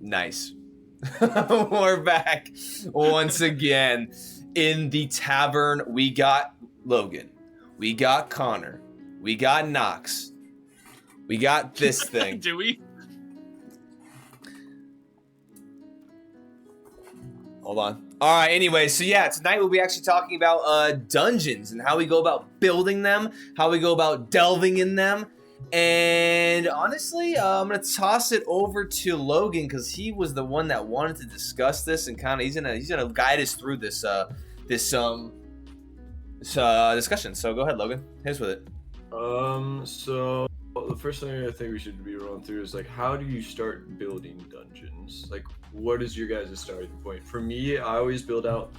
Nice. We're back once again in the tavern. We got Logan. We got Connor. We got Knox. We got this thing. Do we? Hold on. All right, anyway, so yeah, tonight we'll be actually talking about dungeons and how we go about building them, how we go about delving in them. And honestly, I'm going to toss it over to Logan because he was the one that wanted to discuss this and kind of he's gonna guide us through this discussion. So go ahead, Logan. Hit us with it. So the first thing I think we should be rolling through is like, how do you start building dungeons? Like, what is your guys' starting point? For me, I always build out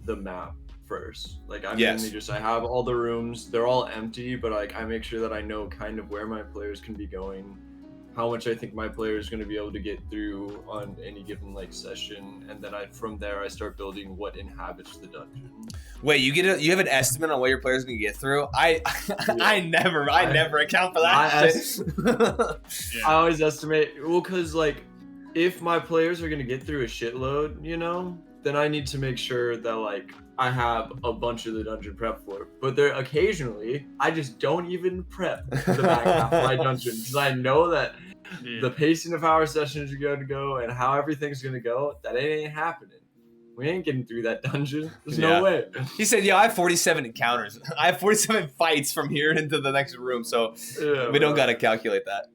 the map first. Like, I mainly just, I have all the rooms, they're all empty, but like I make sure that I know kind of where my players can be going, how much I think my player is going to be able to get through on any given like session, and then from there I start building what inhabits the dungeon. Wait, you have an estimate on what your player's going to get through? I never account for that. I always estimate, well, because like if my players are going to get through a shitload, you know, then I need to make sure that like I have a bunch of the dungeon prep for it. But there occasionally I just don't even prep the back half of my dungeon because I know that the pacing of how our sessions are going to go and how everything's going to go, that it ain't happening. We ain't getting through that dungeon. There's no way. He said, I have 47 encounters. I have 47 fights from here into the next room, so we don't got to calculate that.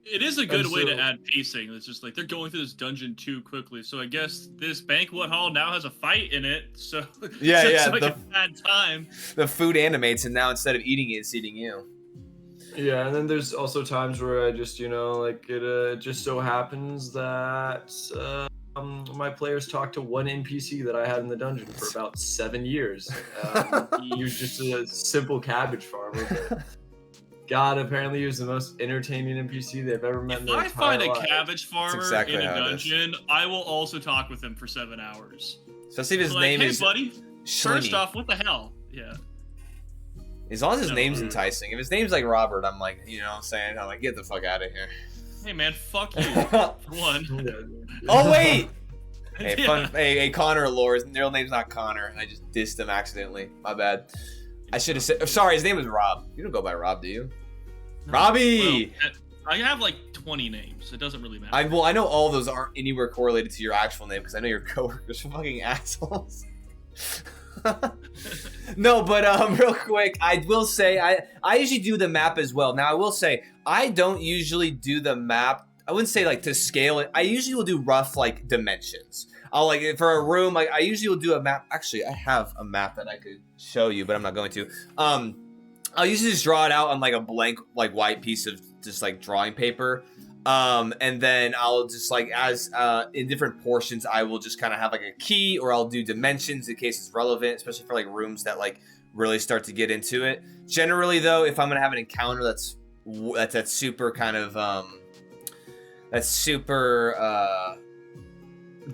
It is a good way to add pacing. It's just like they're going through this dungeon too quickly. So I guess this banquet hall now has a fight in it. So it's like a bad time. The food animates, and now instead of eating it, it's eating you. Yeah, and then there's also times where I just, like it just so happens that my players talk to one NPC that I had in the dungeon for about 7 years. He was just a simple cabbage farmer. But God, apparently he was the most entertaining NPC they've ever met in their entire life. If I find a cabbage farmer in a dungeon, I will also talk with him for 7 hours. Especially if his name is buddy, Shlingy. First off, what the hell? Yeah. As long as his name's enticing. If his name's like Robert, I'm like, you know what I'm saying? I'm like, get the fuck out of here. Hey man, fuck you. For one. Oh wait! Hey, Connor Lore. His real name's not Connor. I just dissed him accidentally. My bad. I should have said. Sorry, his name was Rob. You don't go by Rob, do you? No. Robbie. Well, I have like 20 names. It doesn't really matter. I know all those aren't anywhere correlated to your actual name because I know your coworkers are fucking assholes. No, but real quick, I will say I usually do the map as well. Now I will say I don't usually do the map. I wouldn't say like to scale it. I usually will do rough like dimensions. I'll like for a room, like I usually will do a map. Actually, I have a map that I could show you, but I'm not going to. I'll usually just draw it out on like a blank like white piece of just like drawing paper. And then I'll just like as in different portions, I will just kind of have like a key, or I'll do dimensions in case it's relevant, especially for like rooms that like really start to get into it. Generally, though, if I'm gonna have an encounter that's super kind of that's super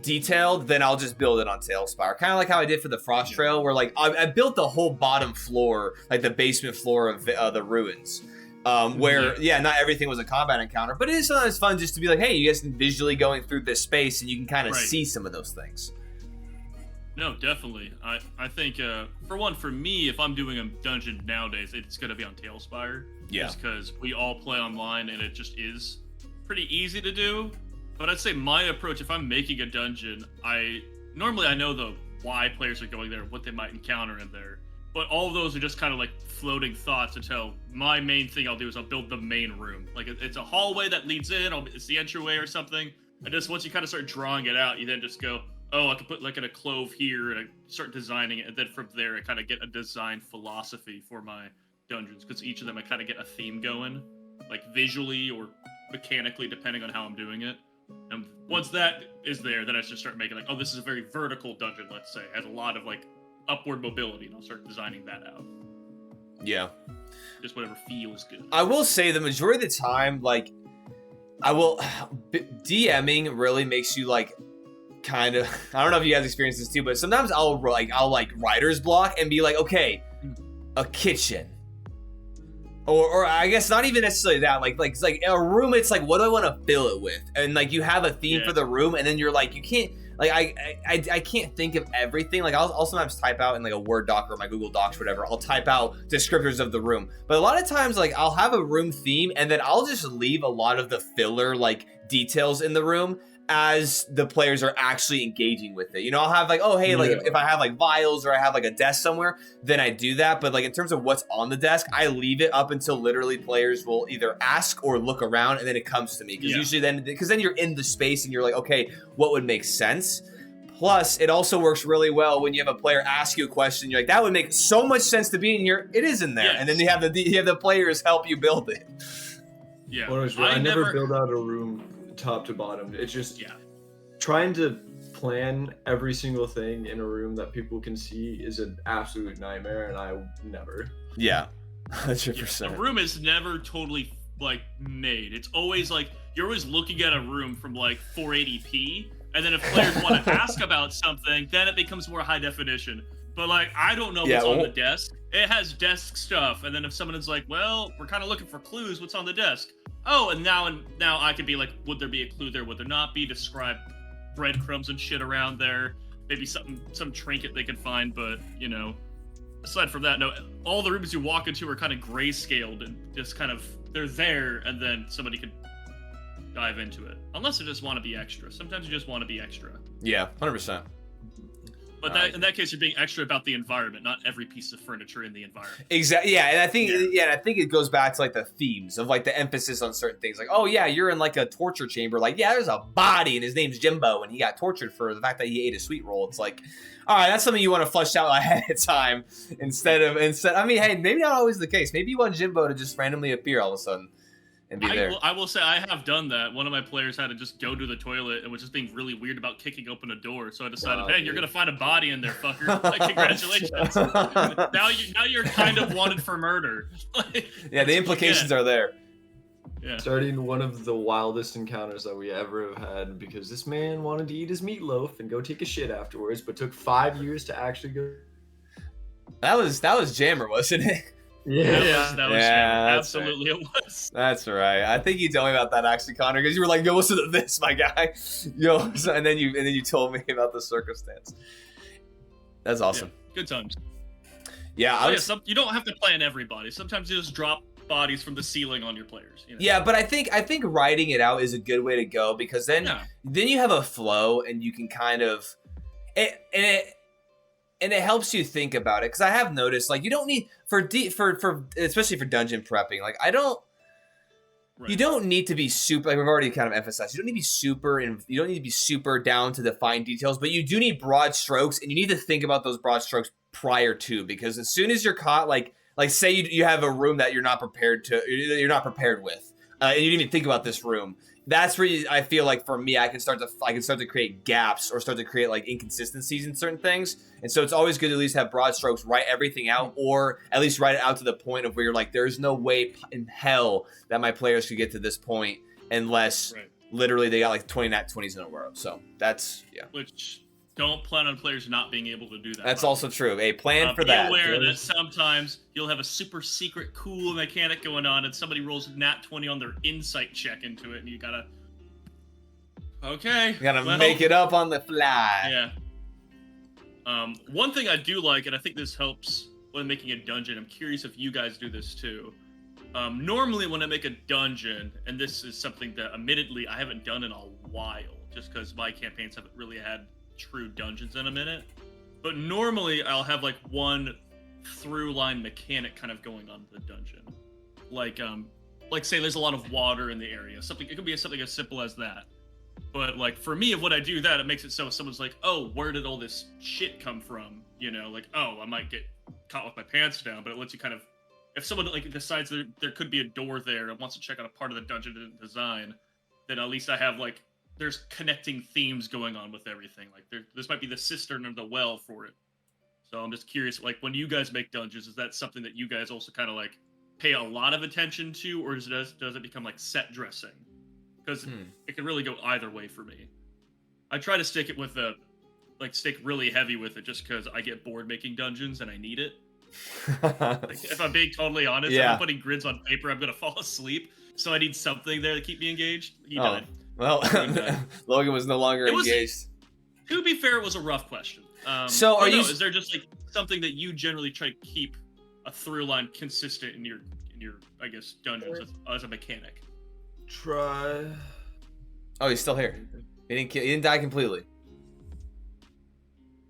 detailed, then I'll just build it on Tailspire, kind of like how I did for the Frost Trail, where like I built the whole bottom floor, like the basement floor of the ruins. Where not everything was a combat encounter, but it is sometimes fun just to be like, hey, you guys can visually going through this space and you can kind of see some of those things. No, definitely. I think for one, for me, if I'm doing a dungeon nowadays, it's gonna be on Tailspire. Yeah. Just because we all play online and it just is pretty easy to do. But I'd say my approach, if I'm making a dungeon, normally I know the why players are going there, what they might encounter in there. But all of those are just kind of like floating thoughts until my main thing I'll do is I'll build the main room. Like it's a hallway that leads in, it's the entryway or something. And just once you kind of start drawing it out, you then just go, oh, I could put like a clove here, and I start designing it. And then from there, I kind of get a design philosophy for my dungeons, because each of them I kind of get a theme going, like visually or mechanically, depending on how I'm doing it. And once that is there, then I just start making like, oh, this is a very vertical dungeon, let's say. It has a lot of like upward mobility, and I'll start designing that out. Yeah. Just whatever feels good. I will say the majority of the time, like, DMing really makes you like kind of, I don't know if you guys experience this too, but sometimes I'll writer's block and be like, okay, a kitchen. Or I guess not even necessarily that. Like it's like a room. It's like, what do I want to fill it with? And like you have a theme for the room, and then you're like, you can't. Like I can't think of everything. Like I'll sometimes type out in like a Word doc or my Google Docs, whatever. I'll type out descriptors of the room. But a lot of times, like I'll have a room theme, and then I'll just leave a lot of the filler like details in the room as the players are actually engaging with it. You know, I'll have like, oh hey, like if I have like vials or I have like a desk somewhere, then I do that. But like in terms of what's on the desk, I leave it up until literally players will either ask or look around, and then it comes to me. Because usually then you're in the space and you're like, okay, what would make sense? Plus, it also works really well when you have a player ask you a question. You're like, that would make so much sense to be in here. It is in there, and then you have the players help you build it. Yeah, I never build out a room top to bottom. It's just trying to plan every single thing in a room that people can see is an absolute nightmare, and I never. Yeah, 100%. The room is never totally like made. It's always like you're always looking at a room from like 480p, and then if players want to ask about something, then it becomes more high definition. But like I don't know what's on the desk. It has desk stuff, and then if someone is like, "Well, we're kind of looking for clues. What's on the desk?" Oh, and now I could be like, would there be a clue there? Would there not be? Describe breadcrumbs and shit around there. Maybe some trinket they could find. But you know, aside from that, no. All the rooms you walk into are kind of grayscaled and just kind of they're there, and then somebody could dive into it. Unless they just want to be extra. Sometimes you just want to be extra. Yeah, 100%. But in that case, you're being extra about the environment, not every piece of furniture in the environment. Exactly. Yeah, and I think it goes back to like the themes of like the emphasis on certain things. Like, oh yeah, you're in like a torture chamber. Like, yeah, there's a body and his name's Jimbo, and he got tortured for the fact that he ate a sweet roll. It's like, all right, that's something you want to flush out ahead of time instead. I mean, hey, maybe not always the case. Maybe you want Jimbo to just randomly appear all of a sudden. And be there. I will say I have done that. One of my players had to just go to the toilet and was just being really weird about kicking open a door. So I decided, hey, you're gonna find a body in there, fucker. Like, congratulations. now you're kind of wanted for murder. Yeah, the implications are there. Yeah. Starting one of the wildest encounters that we ever have had, because this man wanted to eat his meatloaf and go take a shit afterwards, but took 5 years to actually go. That was Jammer, wasn't it? That was absolutely right. It was. That's right. I think you told me about that actually, Connor, because you were like, "Yo, listen to this, my guy." Yo, and then you told me about the circumstance. That's awesome. Yeah, good times. Yeah, you don't have to plan everybody. Sometimes you just drop bodies from the ceiling on your players. You know? Yeah, but I think writing it out is a good way to go, because then you have a flow and you can kind of and it helps you think about it, because I have noticed, like, you don't need for especially for dungeon prepping, like you don't need to be super, like we've already kind of emphasized, you don't need to be super down to the fine details, but you do need broad strokes, and you need to think about those broad strokes prior to, because as soon as you're caught, like say you have a room that you're not prepared with, and you didn't even think about this room. That's where I feel like, for me, I can start to create gaps or start to create like inconsistencies in certain things. And so it's always good to at least have broad strokes, write everything out, or at least write it out to the point of where you're like, there's no way in hell that my players could get to this point unless literally they got like 20 nat 20s in a row. So that's Which don't plan on players not being able to do that. That's also true. A plan for that. Be aware that sometimes you'll have a super secret cool mechanic going on, and somebody rolls nat 20 on their insight check into it, and you gotta make it up on the fly. Yeah. One thing I do like, and I think this helps when making a dungeon, I'm curious if you guys do this too. Normally when I make a dungeon, and this is something that admittedly I haven't done in a while, just because my campaigns haven't really had true dungeons in a minute, but normally I'll have like one through line mechanic kind of going on in the dungeon, like say there's a lot of water in the area, it could be something as simple as that. But like for me, when I do that, it makes it so if someone's like, oh, where did all this shit come from, you know, like, oh, I might get caught with my pants down, but it lets you kind of, if someone like decides there could be a door there and wants to check out a part of the dungeon design, then at least I have like, there's connecting themes going on with everything. Like this might be the cistern or the well for it. So I'm just curious, like when you guys make dungeons, is that something that you guys also kind of like pay a lot of attention to, or does it become like set dressing? Because it can really go either way for me. I try to stick it with stick really heavy with it, just because I get bored making dungeons and I need it. Like, if I'm being totally honest, Yeah. if I'm putting grids on paper, I'm gonna fall asleep. So I need something there to keep me engaged. He died. Well, died. Logan was no longer engaged. To be fair, it was a rough question. So are you? Is there just like something that you generally try to keep a through line consistent in your I guess dungeons as a mechanic? Try. Oh, he's still here. He didn't die completely.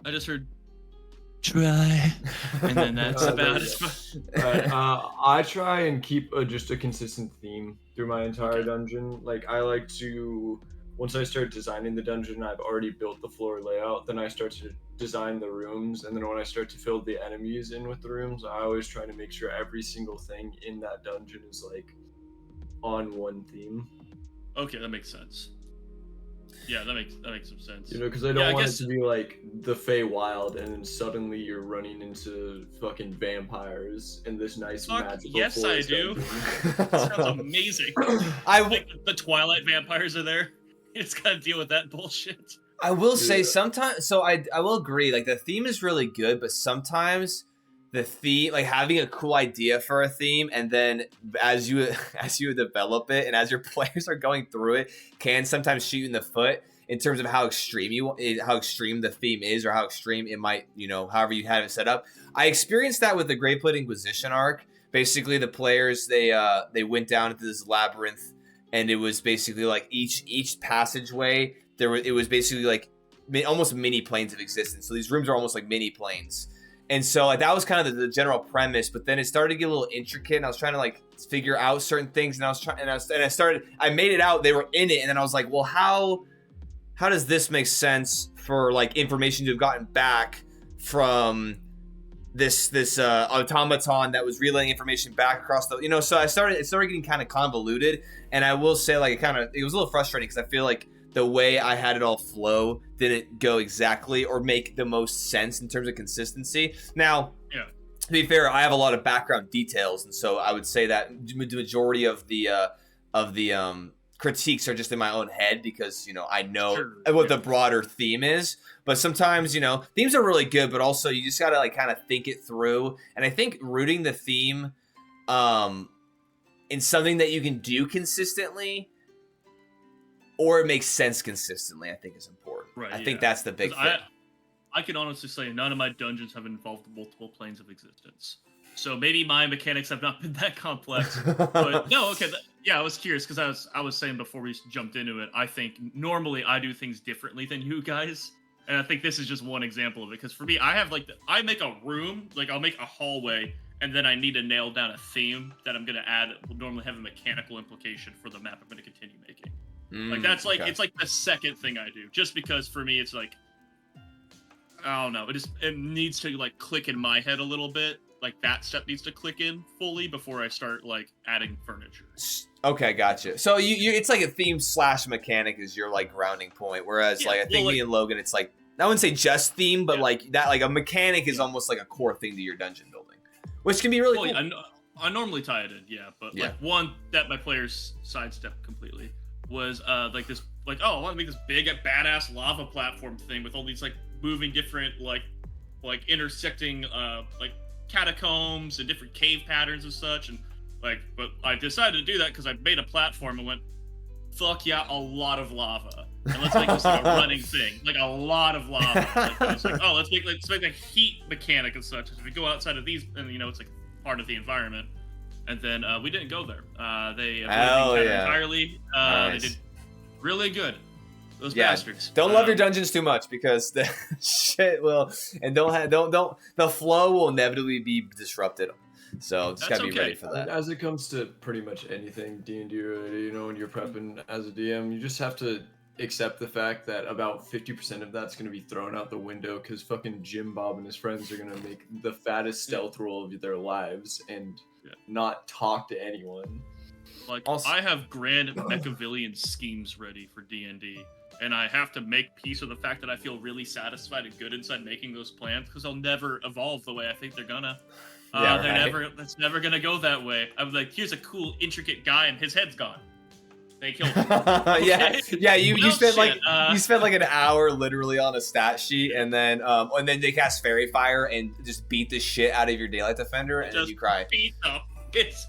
I just heard try, and then that's about it. I try and keep just a consistent theme through my entire dungeon. Like, I like to, once I start designing the dungeon, I've already built the floor layout, then I start to design the rooms, and then when I start to fill the enemies in with the rooms, I always try to make sure every single thing in that dungeon is like on one theme. Okay, that makes sense. Yeah, that makes some sense. You know, because I don't want it to be like the Feywild, and then suddenly you're running into fucking vampires in this nice magical yes, I do. That sounds amazing. Like the Twilight vampires are there. You just gotta deal with that bullshit. I will say sometimes. So I will agree. Like the theme is really good, but sometimes the theme, like having a cool idea for a theme, and then as you develop it, and as your players are going through it, can sometimes shoot you in the foot in terms of how extreme the theme is, or how extreme it might, however you have it set up. I experienced that with the Great Blood Inquisition arc. Basically, the players they went down into this labyrinth, and it was basically like each passageway it was basically like almost mini planes of existence. So these rooms are almost like mini planes. And so like that was kind of the general premise, but then it started to get a little intricate, and I was trying to like figure out certain things, and I made it out, they were in it, and then I was like, well, how does this make sense for like information to have gotten back from this automaton that was relaying information back across the, so it started getting kind of convoluted, and I will say like it was a little frustrating because I feel like the way I had it all flow didn't go exactly or make the most sense in terms of consistency. Now, to be fair, I have a lot of background details, and so I would say that the majority of the critiques are just in my own head because I know what the broader theme is. But sometimes themes are really good, but also you just gotta like kind of think it through. And I think rooting the theme in something that you can do consistently, or it makes sense consistently, I think is important. Right. I think that's the big thing. I can honestly say none of my dungeons have involved multiple planes of existence. So maybe my mechanics have not been that complex. But no, okay. I was curious because I was saying before we jumped into it, I think normally I do things differently than you guys. And I think this is just one example of it. Because for me, I have I make a room, like I'll make a hallway, and then I need to nail down a theme that I'm going to add. Will normally have a mechanical implication for the map I'm going to continue making. It's like the second thing I do, just because for me it's like, I don't know, it needs to like click in my head a little bit. Like that step needs to click in fully before I start like adding furniture. Okay, gotcha. So you it's like a theme / mechanic is your like grounding point, whereas I think me and Logan, it's like I wouldn't say just theme, but like that, like a mechanic is almost like a core thing to your dungeon building, which can be really cool. I normally tie it in, but like one that my players sidestep completely was like this, like, oh, I want to make this big badass lava platform thing with all these like moving different like intersecting like catacombs and different cave patterns and such, and like, but I decided to do that because I made a platform and went, fuck yeah, a lot of lava, and let's make this like a running thing, like a lot of lava. Like, I was like, oh, let's make a heat mechanic and such. If we go outside of these, and it's like part of the environment. And then we didn't go there. They avoided entirely. Nice. They did really good. Those bastards. Don't love your dungeons too much because the shit will, and the flow will inevitably be disrupted. So just gotta be ready for that. As it comes to pretty much anything D&D related, when you're prepping as a DM, you just have to accept the fact that about 50% of that's going to be thrown out the window because fucking Jim Bob and his friends are going to make the fattest stealth roll of their lives and not talk to anyone. Like, I have grand Machiavellian schemes ready for D&D, and I have to make peace with the fact that I feel really satisfied and good inside making those plans because they'll never evolve the way I think they're gonna. It's never gonna go that way. I'm like, here's a cool, intricate guy, and his head's gone. They killed him. Okay. yeah. You Well, spent like shit, you spent like an hour literally on a stat sheet, and then they cast Fairy Fire and just beat the shit out of your Daylight Defender, and then you cry. Beat up. It's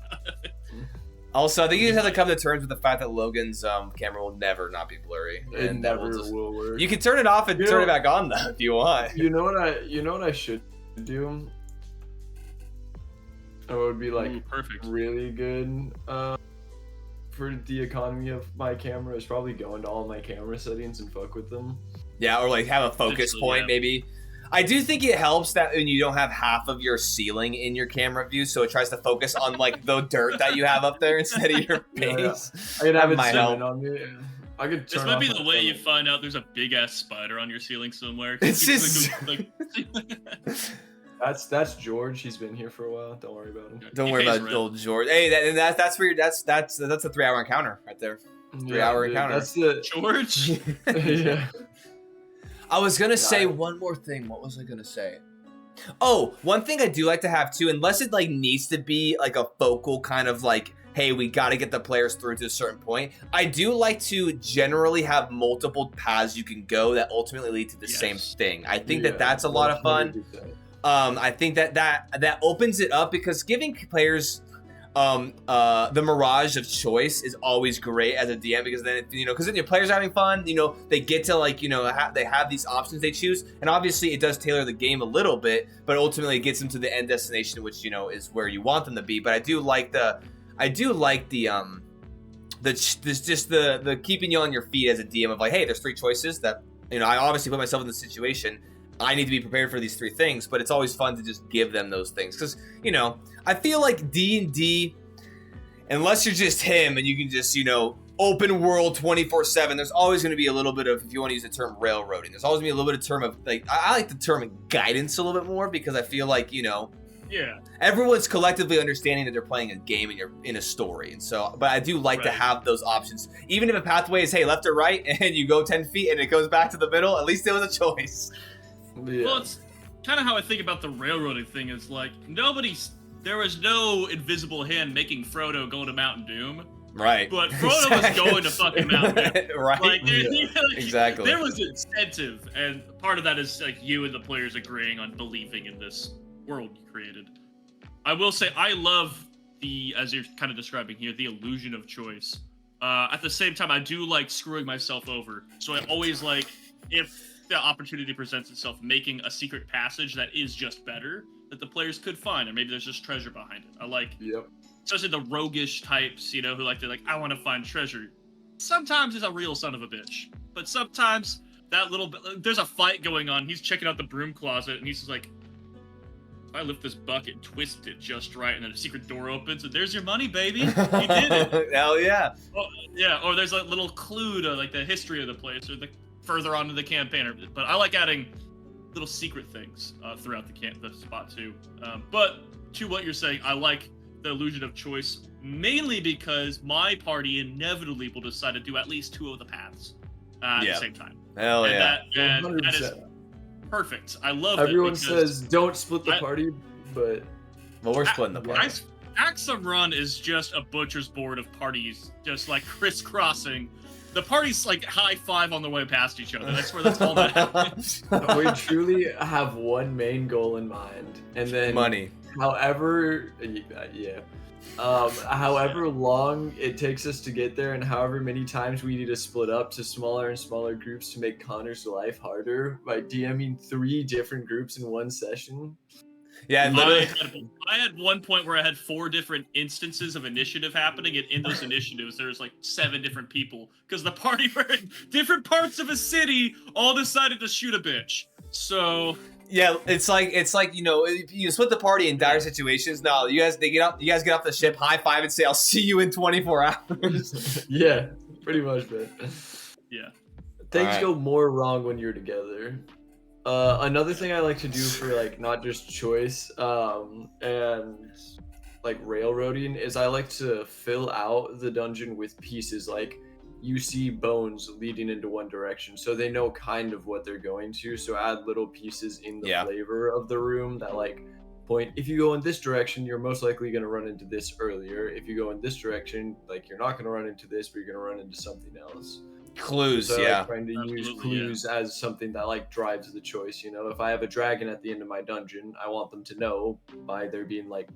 Also, I think you just have to come to terms with the fact that Logan's camera will never not be blurry. It And that never will work. You can turn it off and turn it back on though if you want. You know what I should do? It would be like perfect. really good for the economy of my camera is probably go into all my camera settings and fuck with them. Yeah, or like have a focus point maybe. I do think it helps that when you don't have half of your ceiling in your camera view, so it tries to focus on like the dirt that you have up there instead of your face. I could have it might zoom in help. on me. I could turn This might be off the my way you phone. find out there's a big ass spider on your ceiling somewhere. It's just- like That's George. He's been here for a while. Don't worry about him. Don't He worry pays about rent. old George. Hey, that's where that's a 3-hour encounter right there. 3-hour dude, encounter. That's the George. yeah. I was gonna say I- one more thing. What was I gonna say? Oh, one thing I do like to have too, unless it like needs to be like a focal kind of like, hey, we got to get the players through to a certain point. I do like to generally have multiple paths you can go that ultimately lead to the same thing. I think that that's a lot of fun. 100%. I think that opens it up because giving players the mirage of choice is always great as a DM because then because then your players are having fun. They get to they have these options they choose, and obviously it does tailor the game a little bit, but ultimately it gets them to the end destination, which is where you want them to be. But I do like the keeping you on your feet as a DM of like, hey, there's 3 choices that I obviously put myself in the situation. I need to be prepared for these 3 things, but it's always fun to just give them those things because I feel like D&D, unless you're just him and you can just open world 24/7, there's always going to be a little bit of, if you want to use the term railroading, there's always going to be a little bit of term of like, I like the term guidance a little bit more because I feel like Yeah. everyone's collectively understanding that they're playing a game and you're in a story, and so but I do like to have those options, even if a pathway is hey left or right and you go 10 feet and it goes back to the middle, at least it was a choice. Yeah. Well, it's kind of how I think about the railroading thing. Is like there was no invisible hand making Frodo go to Mount Doom, Right. but Frodo was going to fucking Mount Doom. Right. Like, Exactly. There was incentive, and part of that is like you and the players agreeing on believing in this world you created. I will say I love as you're kind of describing here, the illusion of choice. At the same time, I do like screwing myself over. So I always like, if the opportunity presents itself, making a secret passage that is just better that the players could find, or maybe there's just treasure behind it. I like, especially the roguish types, who like to I want to find treasure. Sometimes he's a real son of a bitch, but sometimes that little bit, there's a fight going on. He's checking out the broom closet, and he's just like, if I lift this bucket, twist it just right, and then a secret door opens, and there's your money, baby. You did it. Hell yeah. Oh, yeah, or there's a little clue to like the history of the place, or the further on in the campaign. But I like adding little secret things throughout the spot too. But to what you're saying, I like the illusion of choice mainly because my party inevitably will decide to do at least 2 of the paths at the same time. Hell yeah. That is perfect. I love it. Everyone says don't split the party, but well, we're splitting the party. Axum Run is just a butcher's board of parties, just like crisscrossing. The parties like high five on the way past each other. That's where that's all that happens. we truly have one main goal in mind, and then money. However, however long it takes us to get there, and however many times we need to split up to smaller and smaller groups to make Connor's life harder by DMing 3 different groups in one session. Yeah, I had one point where I had 4 different instances of initiative happening, and in those initiatives, there was like 7 different people because the party were in different parts of a city, all decided to shoot a bitch. So yeah, it's like you split the party in dire situations. No, you guys get off the ship, high five, and say, "I'll see you in 24 hours." Yeah, pretty much, man. Yeah, things go more wrong when you're together. Another thing I like to do for like not just choice and like railroading is I like to fill out the dungeon with pieces. Like you see bones leading into one direction, so they know kind of what they're going to. So add little pieces in the flavor of the room that like point. If you go in this direction, you're most likely going to run into this earlier. If you go in this direction, like you're not going to run into this, but you're going to run into something else. Clues, So yeah. like, trying to use Absolutely, clues as something that like drives the choice. You know, if I have a dragon at the end of my dungeon, I want them to know by there being like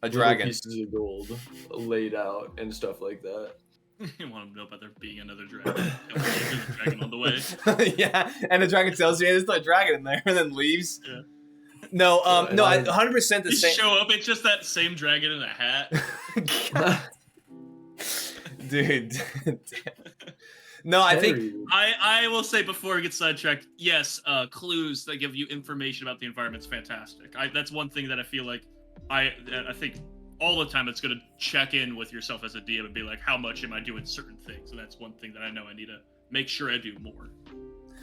A little dragon. pieces of gold laid out and stuff like that. You want them to know about there being another dragon. There's a dragon on the way. Yeah, and the dragon tells you, hey, there's no dragon in there, and then leaves. Yeah. No, And no, I- 100% the You same. show up, it's just that same dragon in a hat. Dude. No, I think Very- I will say before we get sidetracked, yes, clues that give you information about the environment's fantastic. That's one thing that I feel like I think all the time it's going to check in with yourself as a DM and be like, how much am I doing certain things? And that's one thing that I know I need to make sure I do more.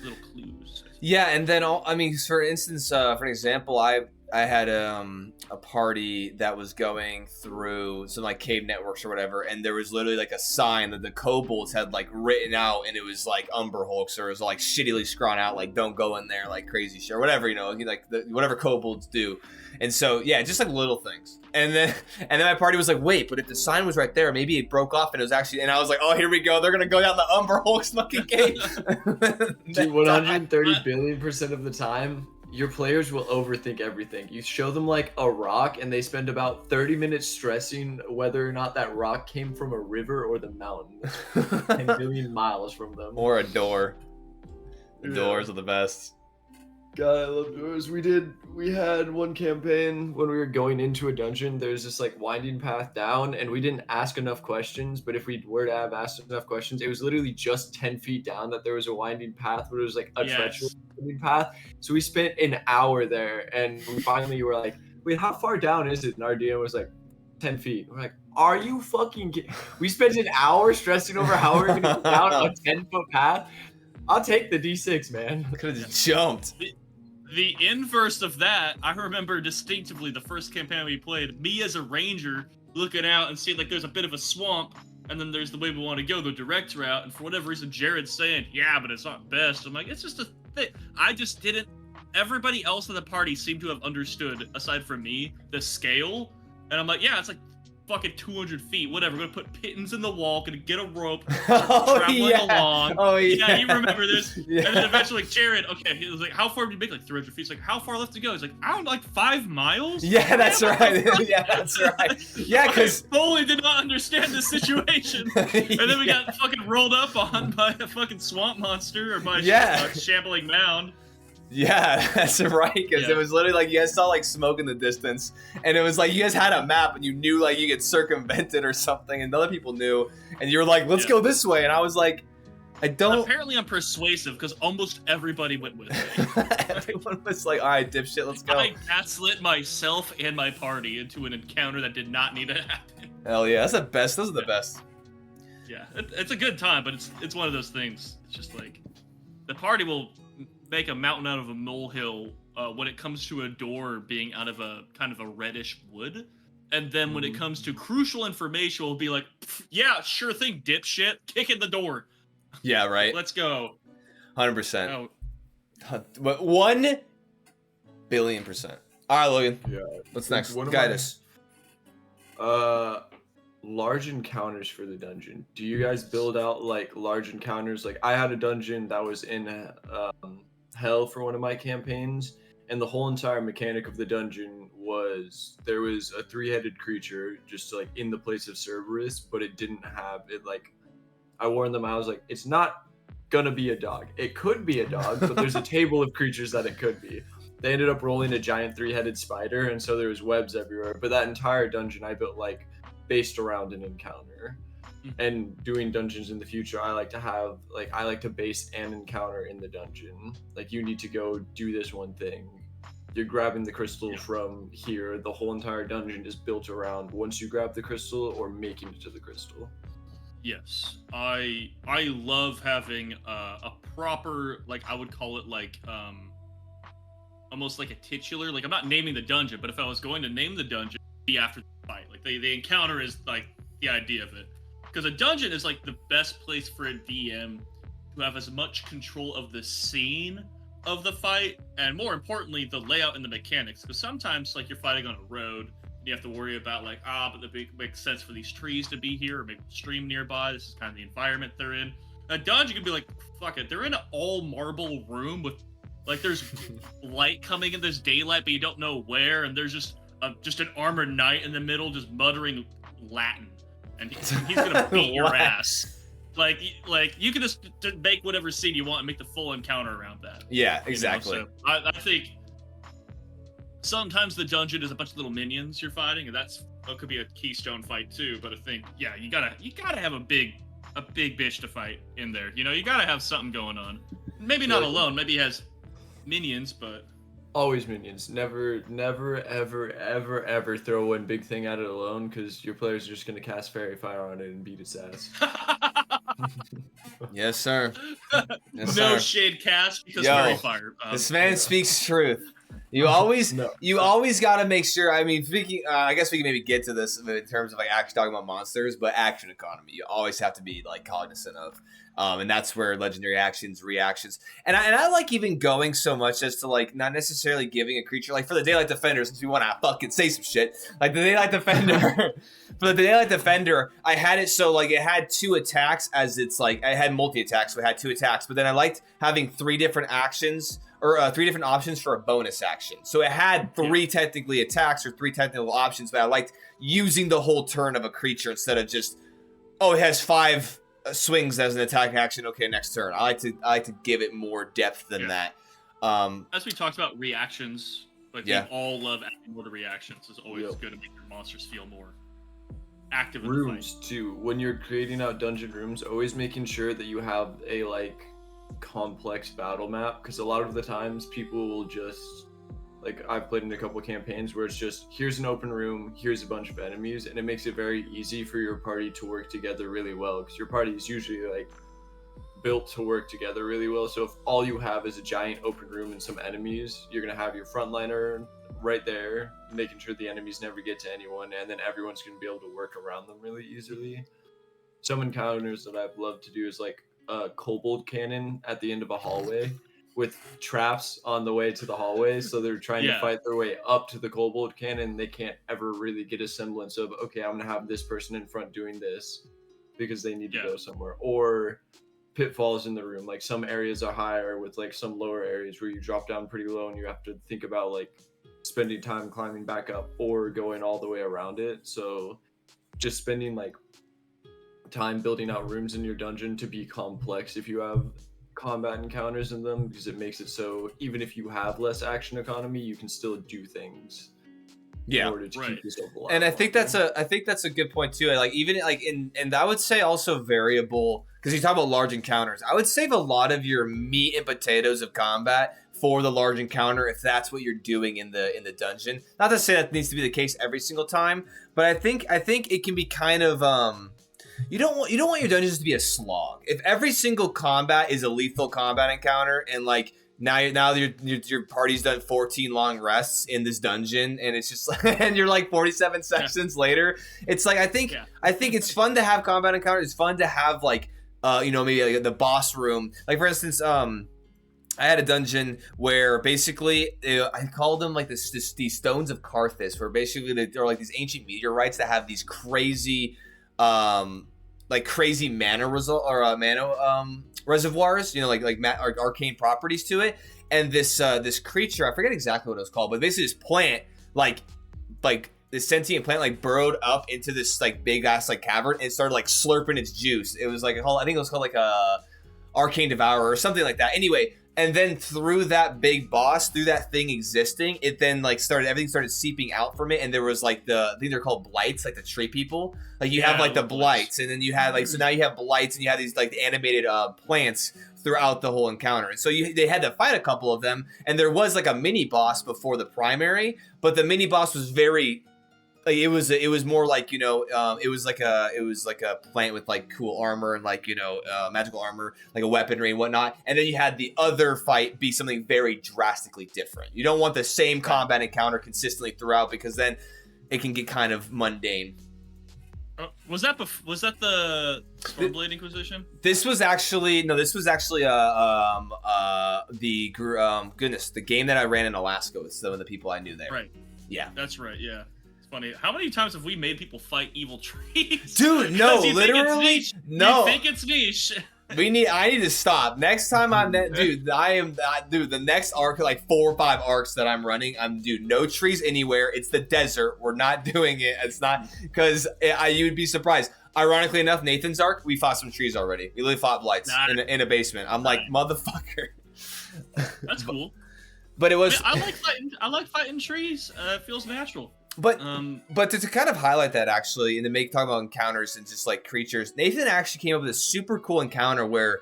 Little clues. yeah, and then I mean, for instance, for an example, I had a party that was going through some like cave networks or whatever, and there was literally like a sign that the kobolds had like written out, and it was like Umber Hulks, or it was like shittily scrawled out like don't go in there, like crazy shit or whatever, you know, like whatever kobolds do. And so yeah, just like little things. And then my party was like, wait, but if the sign was right there, maybe it broke off and it was actually, and I was like, oh, here we go, they're gonna go down the Umber Hulks fucking cave. Dude, 130 billion% of the time, your players will overthink everything. You show them like a rock, and they spend about 30 minutes stressing whether or not that rock came from a river or the mountain, 10 billion miles from them. Or a door. The Yeah. doors are the best. God, I love doors. We had one campaign when we were going into a dungeon. There's this like winding path down, and we didn't ask enough questions. But if we were to have asked enough questions, it was literally just 10 feet down that there was a winding path, but it was like a treacherous winding path. So we spent an hour there, and we finally were like, "Wait, how far down is it?" And our DM was like, 10 feet. We're like, "Are you fucking?" We spent an hour stressing over how we're gonna get down a 10-foot path. I'll take the D6, man. Could have just jumped. The inverse of that, I remember distinctively the first campaign we played, me as a ranger looking out and seeing like there's a bit of a swamp, and then there's the way we want to go, the direct route, and for whatever reason Jared's saying, yeah, but it's not best. I'm like, it's just a thing. I just didn't, everybody else in the party seemed to have understood, aside from me, the scale, and I'm like, yeah, it's like fucking 200 feet, whatever, we're gonna put pittons in the wall, gonna get a rope, Oh traveling yeah. along. Oh yeah. Yeah, you remember this. Yeah. And then eventually, like, Jared, okay, he was like, how far did you make? Like 300 feet. He's like, how far left to go? He's like, I don't know, like 5 miles? Yeah, that's What the right. fuck? Yeah, that's right. Yeah, because I fully did not understand this situation. And then we got fucking rolled up on by a fucking swamp monster or by Yeah. a shambling mound. Yeah, that's right. Because Yeah. it was literally like you guys saw like smoke in the distance, and it was like you guys had a map and you knew like you could circumvent it or something, and other people knew, and you were like, "Let's Yeah. go this way," and I was like, "I don't." Apparently, I'm persuasive because almost everybody went with me. Everyone was like, "All right, dipshit, let's go." I gaslit myself and my party into an encounter that did not need to happen. Hell yeah, that's the best. Those are the best. Yeah, it's a good time, but it's one of those things. It's just like the party will make a mountain out of a molehill when it comes to a door being out of a kind of a reddish wood, and then when it comes to crucial information, we'll be like, "Yeah, sure thing, dipshit, kick in the door, Yeah, right. let's go." 100%. Oh, But 1,000,000,000%. All right, Logan. Yeah. What's next? One of Guide my- us. Large encounters for the dungeon. Do you guys build out like large encounters? Like I had a dungeon that was in hell for one of my campaigns, and the whole entire mechanic of the dungeon was there was a 3-headed creature just like in the place of Cerberus, but it didn't have it. Like I warned them, I was like, it's not gonna be a dog. It could be a dog, but there's a table of creatures that it could be. They ended up rolling a giant 3-headed spider, and so there was webs everywhere. But that entire dungeon I built like based around an encounter. And doing dungeons in the future, I like to base an encounter in the dungeon. Like you need to go do this one thing. You're grabbing the crystal from here. The whole entire dungeon is built around once you grab the crystal or making it to the crystal. yes, I love having a proper, like I would call it like almost like a titular. Like I'm not naming the dungeon, but if I was going to name the dungeon, it'd be after the fight. Like the encounter is like the idea of it. Because a dungeon is like the best place for a DM to have as much control of the scene of the fight, and more importantly, the layout and the mechanics. Because sometimes, like, you're fighting on a road, you have to worry about, like, but it makes sense for these trees to be here, or maybe a stream nearby. This is kind of the environment they're in. A dungeon could be like, fuck it, they're in an all marble room with, like, there's light coming in, there's daylight, but you don't know where, and there's just an armored knight in the middle just muttering Latin, and he's gonna beat your ass. Like you can just make whatever scene you want and make the full encounter around that. Yeah, exactly. So I think sometimes the dungeon is a bunch of little minions you're fighting, and that could be a keystone fight too. But I think, yeah, you gotta have a big bitch to fight in there. You know, you gotta have something going on. Maybe not alone. Maybe he has minions, but always minions. Never, ever throw one big thing at it alone, because your players are just gonna cast Fairy Fire on it and beat its ass. Yes, sir. Yes, no sir. shade cast because Fairy Fire. This man speaks truth. You always got to make sure. I mean, speaking, I guess we can maybe get to this in terms of like actually talking about monsters, but action economy, you always have to be like cognizant of, and that's where legendary actions, reactions, and I like even going so much as to like not necessarily giving a creature, like for the Daylight Defender, since we want to fucking say some shit, like the Daylight Defender. For the Daylight Defender, I had it so like it had 2 attacks, as it's like I had multi attacks, so it had 2 attacks, but then I liked having 3 different actions. Or 3 different options for a bonus action. So it had 3 technically attacks or 3 technical options, but I liked using the whole turn of a creature instead of just, it has 5 swings as an attack action. Okay, next turn. I like to give it more depth than that. As we talked about reactions, like we all love adding more to reactions. It's always good to make your monsters feel more active in the fight. Rooms too. When you're creating out dungeon rooms, always making sure that you have a complex battle map, because a lot of the times people will just, like, I've played in a couple campaigns where it's just, here's an open room, here's a bunch of enemies, and it makes it very easy for your party to work together really well, because your party is usually like built to work together really well. So if all you have is a giant open room and some enemies, you're gonna have your frontliner right there making sure the enemies never get to anyone, and then everyone's gonna be able to work around them really easily. Some encounters that I've loved to do is like a kobold cannon at the end of a hallway with traps on the way to the hallway, so they're trying to fight their way up to the kobold cannon. They can't ever really get a semblance of, okay, I'm gonna have this person in front doing this because they need to go somewhere. Or pitfalls in the room, like some areas are higher with like some lower areas where you drop down pretty low and you have to think about like spending time climbing back up or going all the way around it. So just spending like time building out rooms in your dungeon to be complex if you have combat encounters in them, because it makes it so even if you have less action economy, you can still do things in order to keep yourself alive. And I think that's a good point too. Like even like and I would say also variable, because you talk about large encounters. I would save a lot of your meat and potatoes of combat for the large encounter if that's what you're doing in the dungeon. Not to say that needs to be the case every single time, but I think it can be kind of you don't want your dungeons to be a slog. If every single combat is a lethal combat encounter, and like now your party's done 14 long rests in this dungeon, and it's just and you're like 47 sessions later, it's like I think it's fun to have combat encounters. It's fun to have like maybe like the boss room. Like for instance, I had a dungeon where basically I called them like these stones of Carthus, where basically they're like these ancient meteorites that have these crazy crazy mana reservoirs, arcane properties to it. And this creature, I forget exactly what it was called, but basically this plant, like this sentient plant, like burrowed up into this like big ass like cavern and started like slurping its juice. It was like I think it was called like a arcane devourer or something like that. Anyway, and then through that big boss, through that thing existing, it then like everything started seeping out from it, and there was like I think they're called blights, like the tree people. Like you have like the blights, and then you had like, so now you have blights, and you have these like animated plants throughout the whole encounter. And so they had to fight a couple of them, and there was like a mini boss before the primary, but the mini boss was very like it was more like it was like a plant with like cool armor and like magical armor, like a weaponry and whatnot. And then you had the other fight be something very drastically different. You don't want the same combat encounter consistently throughout, because then it can get kind of mundane. Was that the Stormblade Inquisition? This was actually goodness, the game that I ran in Alaska with some of the people I knew there. Right. Yeah. That's right. Yeah. It's funny. How many times have we made people fight evil trees? Dude, no, literally, no. You think it's niche. I need to stop. Next time the next arc, like 4 or 5 arcs that I'm running, no trees anywhere. It's the desert. We're not doing it. It's not, because you'd be surprised. Ironically enough, Nathan's arc, we fought some trees already. We literally fought blights in a basement. I'm like, motherfucker. That's cool. But it was. I like fighting trees. It feels natural. But to kind of highlight that, actually, and to talk about encounters and just like creatures, Nathan actually came up with a super cool encounter where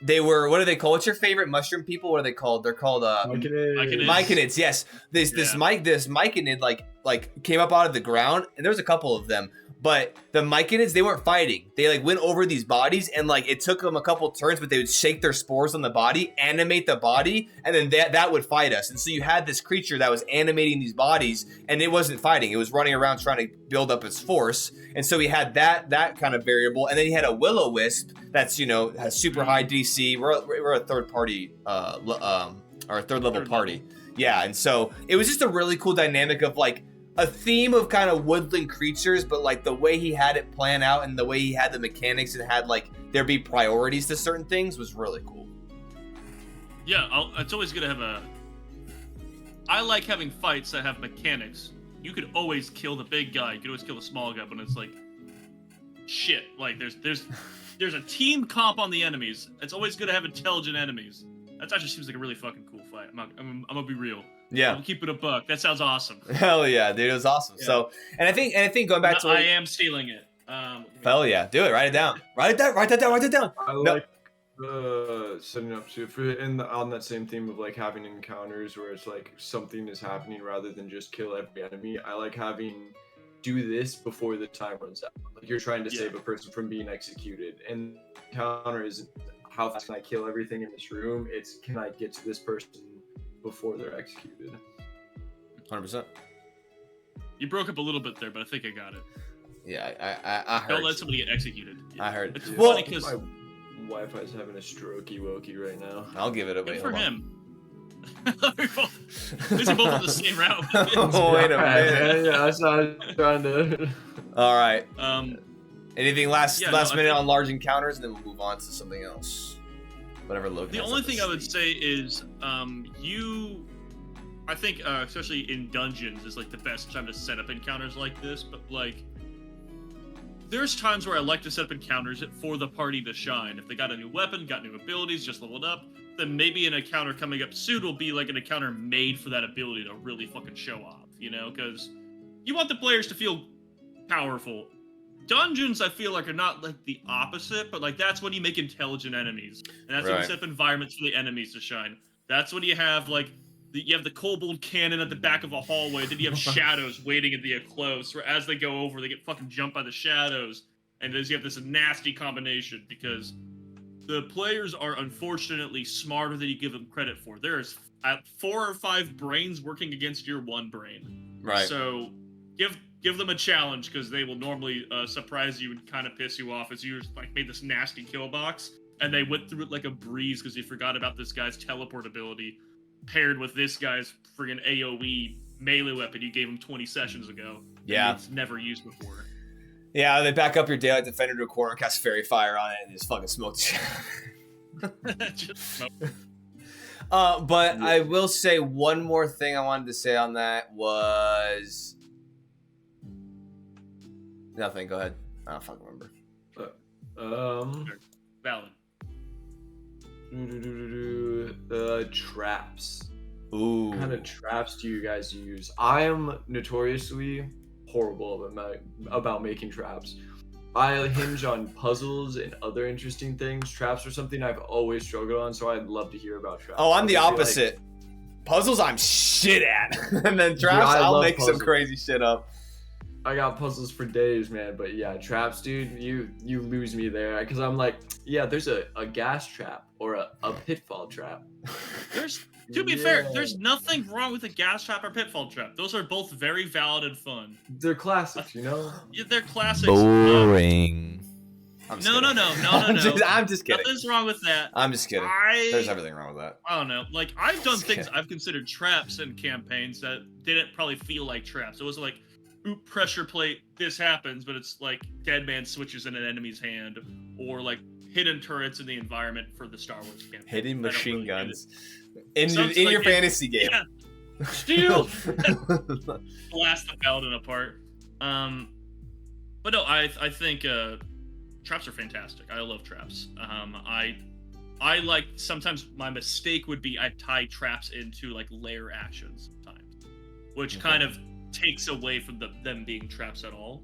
they were, what are they called? What's your favorite mushroom people? What are they called? They're called myconids. Yes. This myconid like came up out of the ground, and there was a couple of them. But the myconids, they weren't fighting. They like went over these bodies, and like it took them a couple turns, but they would shake their spores on the body, animate the body, and then that would fight us. And so you had this creature that was animating these bodies, and it wasn't fighting. It was running around trying to build up its force. And so we had that kind of variable, and then you had a will-o-wisp that's has super high DC. We're a third party, or a third level party. Yeah, and so it was just a really cool dynamic of like a theme of kind of woodland creatures, but like the way he had it planned out and the way he had the mechanics and had like there be priorities to certain things was really cool. Yeah, it's always good to have I like having fights that have mechanics. You could always kill the big guy, you could always kill the small guy, but it's like, shit, like there's a team comp on the enemies. It's always good to have intelligent enemies. That actually seems like a really fucking cool fight. I'm gonna be real. Yeah, I'll keep it a buck. That sounds awesome. Hell yeah, dude, it was awesome. Yeah. So, and I think going back to I am stealing it. Hell yeah, do it. Write it down. Write that down. I like setting up on that same theme of like having encounters where it's like something is happening rather than just kill every enemy. I like having do this before the time runs out. Like you're trying to save a person from being executed, and the encounter isn't how fast can I kill everything in this room. It's can I get to this person before they're executed. 100%. You broke up a little bit there, but I think I got it. Yeah, I heard. Don't let somebody get executed. I heard. It's funny because my Wi-Fi's having a strokey wokey right now. I'll give it away. Good for him. These are both on the same route. Oh, wait a minute. Yeah, I was trying to. All right. Anything last minute on large encounters, and then we'll move on to something else. Whatever Logan. The only thing I would say is, I think, especially in dungeons, is like the best time to set up encounters like this. But like, there's times where I like to set up encounters for the party to shine. If they got a new weapon, got new abilities, just leveled up, then maybe an encounter coming up soon will be like an encounter made for that ability to really fucking show off. Because you want the players to feel powerful. Dungeons, I feel like, are not like the opposite, but like that's when you make intelligent enemies, and that's when you set up environments for the enemies to shine. That's when you have like you have the kobold cannon at the back of a hallway, then you have shadows waiting at the close, where as they go over, they get fucking jumped by the shadows, and then you have this nasty combination because the players are unfortunately smarter than you give them credit for. There's 4 or 5 brains working against your one brain. Right. So give them a challenge, because they will normally surprise you and kind of piss you off as you like made this nasty kill box, and they went through it like a breeze because you forgot about this guy's teleport ability paired with this guy's friggin' AoE melee weapon you gave him 20 sessions ago. Yeah. It's never used before. Yeah, they back up your Daylight Defender to a corner, cast Fairy Fire on it, and just fucking smoke the shit. Just smoke. But I will say one more thing I wanted to say on that was... Nothing, go ahead. I don't fucking remember. Valid. Traps. Ooh. What kind of traps do you guys use? I am notoriously horrible about making traps. I hinge on puzzles and other interesting things. Traps are something I've always struggled on, so I'd love to hear about traps. Oh, I'm the opposite. Puzzles I'm shit at. And then traps, I'll make some crazy shit up. I got puzzles for days, man. But yeah, traps, dude, you lose me there because I'm like, yeah, there's a gas trap or a pitfall trap. To be fair, there's nothing wrong with a gas trap or pitfall trap. Those are both very valid and fun. They're classics, you know. Yeah, they're classics. Boring. No. I'm just kidding. Nothing's wrong with that. I'm just kidding. There's everything wrong with that. I don't know. Like, I've done things I've considered traps in campaigns that didn't probably feel like traps. It was like, oop, pressure plate, this happens, but it's like dead man switches in an enemy's hand, or like hidden turrets in the environment for the Star Wars campaign. Hidden machine guns in your fantasy game. Yeah. Steal! Blast the paladin apart. But no, I think traps are fantastic. I love traps. I like, sometimes my mistake would be I tie traps into like lair actions sometimes, which kind of takes away from them being traps at all.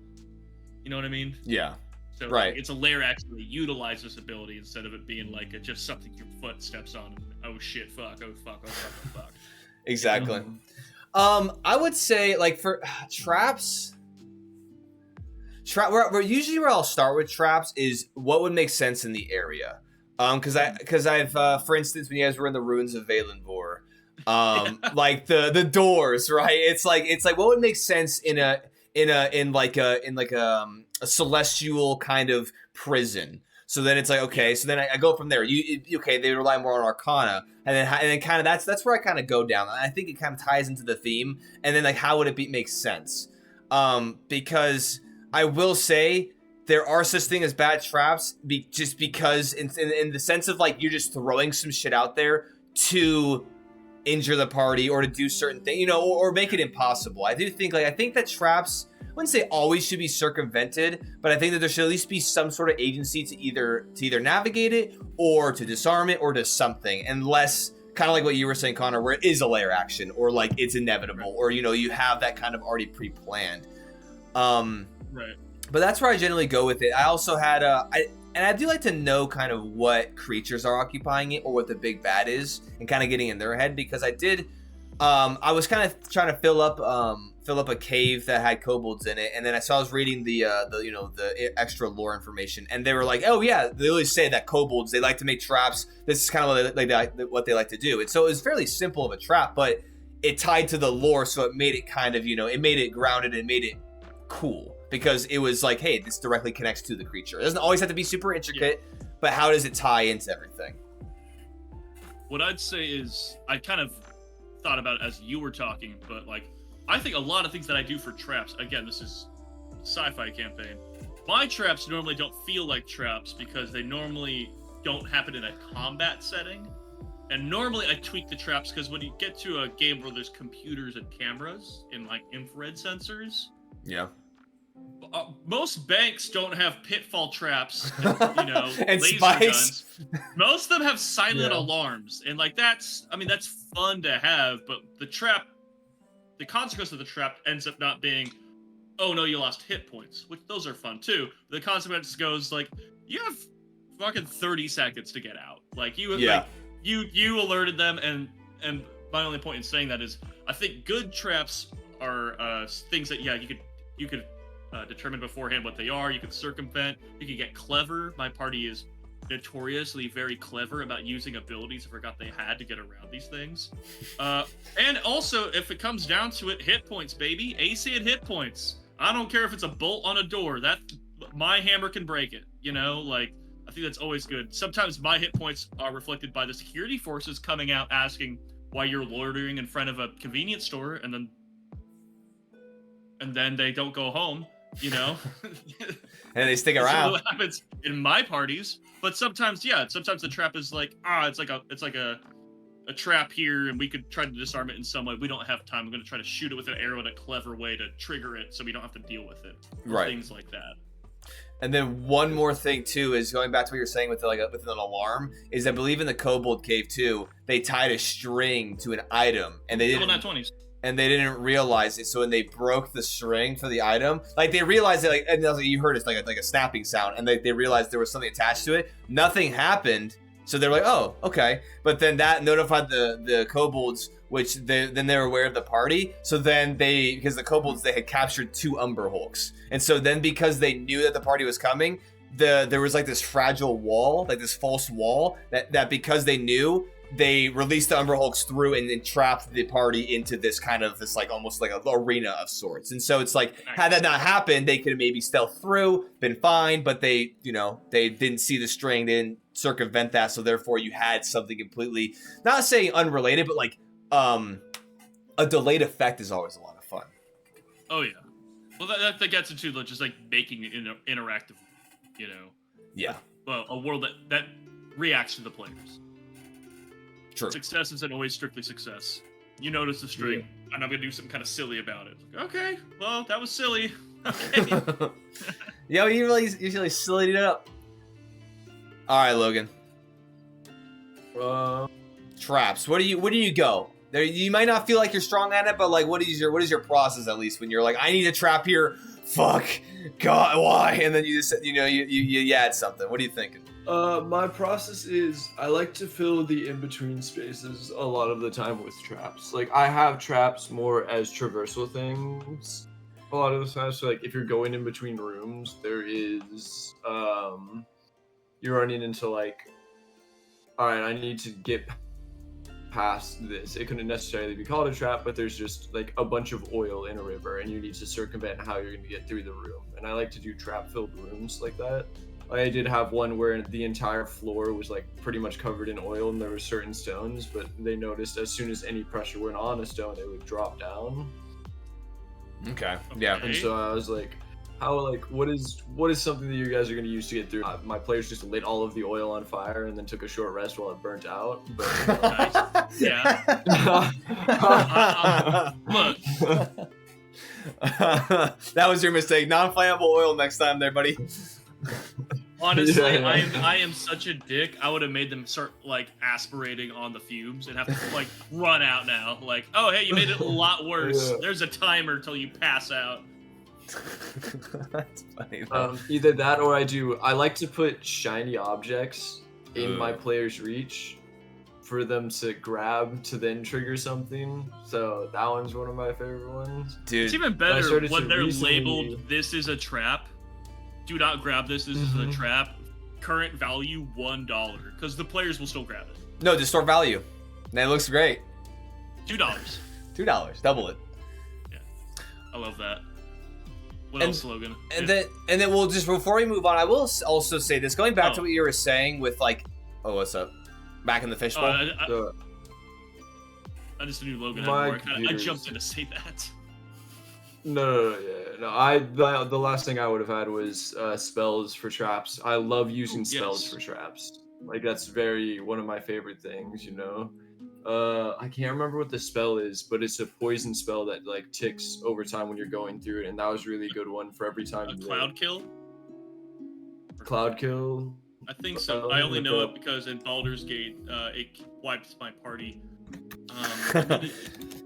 You know what I mean? Yeah. So right. It's a lair action that utilizes this ability instead of it being like just something your foot steps on. And, oh shit! Fuck! Oh fuck! Oh fuck! Oh fuck! Exactly. I would say like for traps. Where usually where I'll start with traps is what would make sense in the area. Because I've for instance, when you guys were in the ruins of Valenvor, like the doors, right? It's like what would make sense in a celestial kind of prison. So then it's like, okay, so then I go from there. They rely more on Arcana, and then kind of that's where I kind of go down. I think it kind of ties into the theme, and then like how would it make sense? Because I will say there are such thing as bad traps, just because in the sense of like you're just throwing some shit out there to injure the party or to do certain things, or make it impossible. I think that traps, I wouldn't say always should be circumvented, but I think that there should at least be some sort of agency to either navigate it or to disarm it or to something, unless kind of like what you were saying, Connor, where it is a layer action or like it's inevitable, or you have that kind of already pre-planned. Right. But that's where I generally go with it. I also had and I do like to know kind of what creatures are occupying it or what the big bad is, and kind of getting in their head, because I did. I was kind of trying to fill up a cave that had kobolds in it, and then I was reading the extra lore information, and they were like, oh yeah, they always say that kobolds, they like to make traps. This is kind of what they like to do. And so it was fairly simple of a trap, but it tied to the lore, so it made it kind of it made it grounded and made it cool, because it was like, hey, this directly connects to the creature. It doesn't always have to be super intricate, but how does it tie into everything? What I'd say is I kind of thought about it as you were talking, but like I think a lot of things that I do for traps, again, this is sci-fi campaign, my traps normally don't feel like traps because they normally don't happen in a combat setting. And normally I tweak the traps because when you get to a game where there's computers and cameras and like infrared sensors, most banks don't have pitfall traps and, and laser spikes. guns. Most of them have silent alarms, and like that's fun to have, but the consequence of the trap ends up not being, oh no, you lost hit points, which those are fun too. The consequence goes like, you have fucking 30 seconds to get out. Like you alerted them, and my only point in saying that is I think good traps are things that you could determine beforehand what they are. You could circumvent. You could get clever. My party is notoriously very clever about using abilities I forgot they had to get around these things. And also, if it comes down to it, hit points, baby. AC and hit points. I don't care if it's a bolt on a door. That my hammer can break it. I think that's always good. Sometimes my hit points are reflected by the security forces coming out asking why you're loitering in front of a convenience store, and then they don't go home. And they stick around. That's what happens in my parties. But sometimes the trap is like, it's like a trap here, and we could try to disarm it in some way. We don't have time. I'm going to try to shoot it with an arrow in a clever way to trigger it, so we don't have to deal with it. Right. Things like that. And then one more thing too is going back to what you're saying with with an alarm, is I believe in the Kobold Cave too, they tied a string to an item, and they didn't. 20s. And they didn't realize it. So when they broke the string for the item, like they realized it, and you heard it's like a snapping sound, and they realized there was something attached to it. Nothing happened, So they're like, oh, okay. But then that notified the kobolds, which then they were aware of the party. So then because the kobolds, they had captured 2 Umber Hulks. And so then because they knew that the party was coming, there was like this fragile wall, like this false wall that because they knew, they released the Umber Hulks through and then trapped the party into this like almost like an arena of sorts. And so it's like, had that not happened, they could have maybe stealth through, been fine, but they didn't see the string, they didn't circumvent that, so therefore you had something completely, not saying unrelated, but like a delayed effect is always a lot of fun. Oh yeah. Well, that gets into just like making it interactive, Yeah. Well, a world that reacts to the players. True. Success isn't always strictly success. You notice the string, and I'm gonna do something kind of silly about it. Like, okay, well, that was silly. Okay. Yo, you really sillied it up. All right, Logan. Traps. Where do you go? There, you might not feel like you're strong at it, but like, what is your process at least when you're like, I need a trap here. Fuck, God, why? And then you just you add something. What are you thinking? My process is I like to fill the in-between spaces a lot of the time with traps. Like, I have traps more as traversal things a lot of the time. So like, if you're going in between rooms, there is you're running into like, all right, I need to get past this. It couldn't necessarily be called a trap, but there's just like a bunch of oil in a river and you need to circumvent how you're going to get through the room. And I like to do trap-filled rooms like that. I did have one where the entire floor was like pretty much covered in oil and there were certain stones, but they noticed as soon as any pressure went on a stone, it would drop down. Okay. Yeah. And so I was like, what is something that you guys are going to use to get through? My players just lit all of the oil on fire and then took a short rest while it burnt out. But, Yeah. Look. That was your mistake. Non-flammable oil next time there, buddy. Honestly, I am such a dick. I would have made them start like aspirating on the fumes and have to like run out now. Like, oh hey, you made it a lot worse. Yeah. There's a timer till you pass out. That's funny. Either that or I like to put shiny objects in my player's reach for them to grab to then trigger something. So that one's one of my favorite ones. Dude, it's even better when they're recently labeled, this is a trap. Do not grab this. This is a trap. Current value $1, because the players will still grab it. No, just store value. That looks great. $2. $2, double it. Yeah, I love that. What else, Logan? And then we'll just, before we move on, I will also say this, going back to what you were saying with like, oh, what's up? Back in the fishbowl. I just knew Logan had more. I jumped in to say that. No. The last thing I would have had was spells for traps. I love using spells for traps. Like, that's one of my favorite things, I can't remember what the spell is, but it's a poison spell that like ticks over time when you're going through it, and that was really a good one for every time. Cloud kill? Cloud kill? I think so. I only know it because in Baldur's Gate, it wiped my party.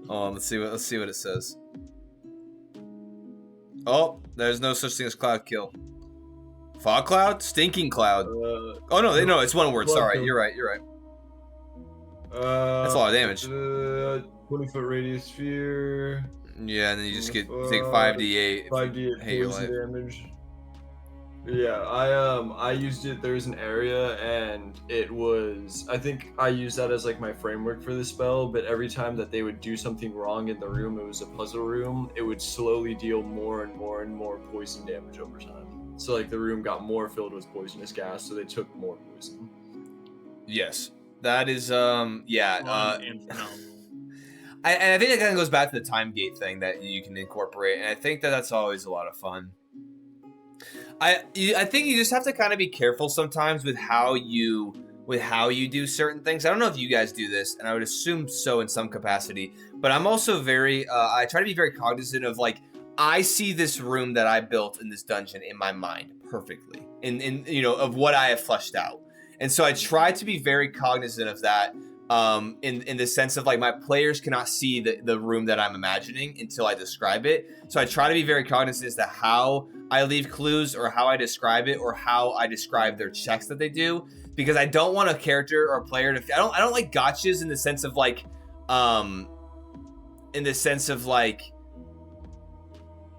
Let's see what it says. Oh, there's no such thing as cloud kill. Fog cloud? Stinking cloud. Oh no, it's one word. Sorry, you're right. That's a lot of damage. 20-foot radius sphere. Yeah, and then you just take 5d8. 5d8 poison damage. Yeah, I used it. There was an area, and it was. I think I used that as like my framework for the spell. But every time that they would do something wrong in the room, it was a puzzle room. It would slowly deal more and more and more poison damage over time. So like the room got more filled with poisonous gas, so they took more poison. Yes, that is yeah. And I think that kind of goes back to the time gate thing that you can incorporate, and I think that's always a lot of fun. I think you just have to kind of be careful sometimes with how you do certain things. I don't know if you guys do this, and I would assume so in some capacity. But I'm also I try to be very cognizant of like, I see this room that I built in this dungeon in my mind perfectly, in of what I have fleshed out, and so I try to be very cognizant of that in the sense of like my players cannot see the room that I'm imagining until I describe it. So I try to be very cognizant as to how I leave clues or how I describe it or how I describe their checks that they do, because I don't want a character or a player to. I don't like gotchas in the sense of like,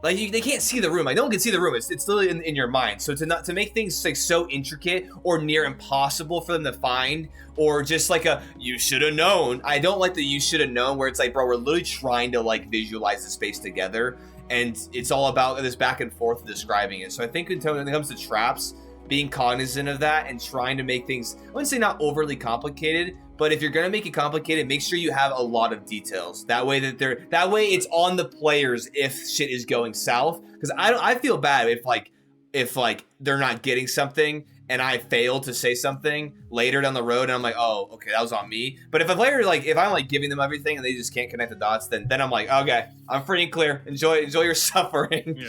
they can't see the room. Like no one can see the room. It's literally in your mind. So to make things like so intricate or near impossible for them to find, or just like a you should have known. I don't like the you should have known where it's like, bro, we're literally trying to like visualize the space together, and it's all about this back and forth of describing it. So I think when it comes to traps, being cognizant of that and trying to make things, I wouldn't say not overly complicated, but if you're gonna make it complicated, make sure you have a lot of details. That way it's on the players if shit is going south. Because I feel bad if they're not getting something and I fail to say something later down the road and I'm like, oh, okay, that was on me. But if a player if I'm like giving them everything and they just can't connect the dots, then I'm like, okay, I'm free and clear. Enjoy your suffering.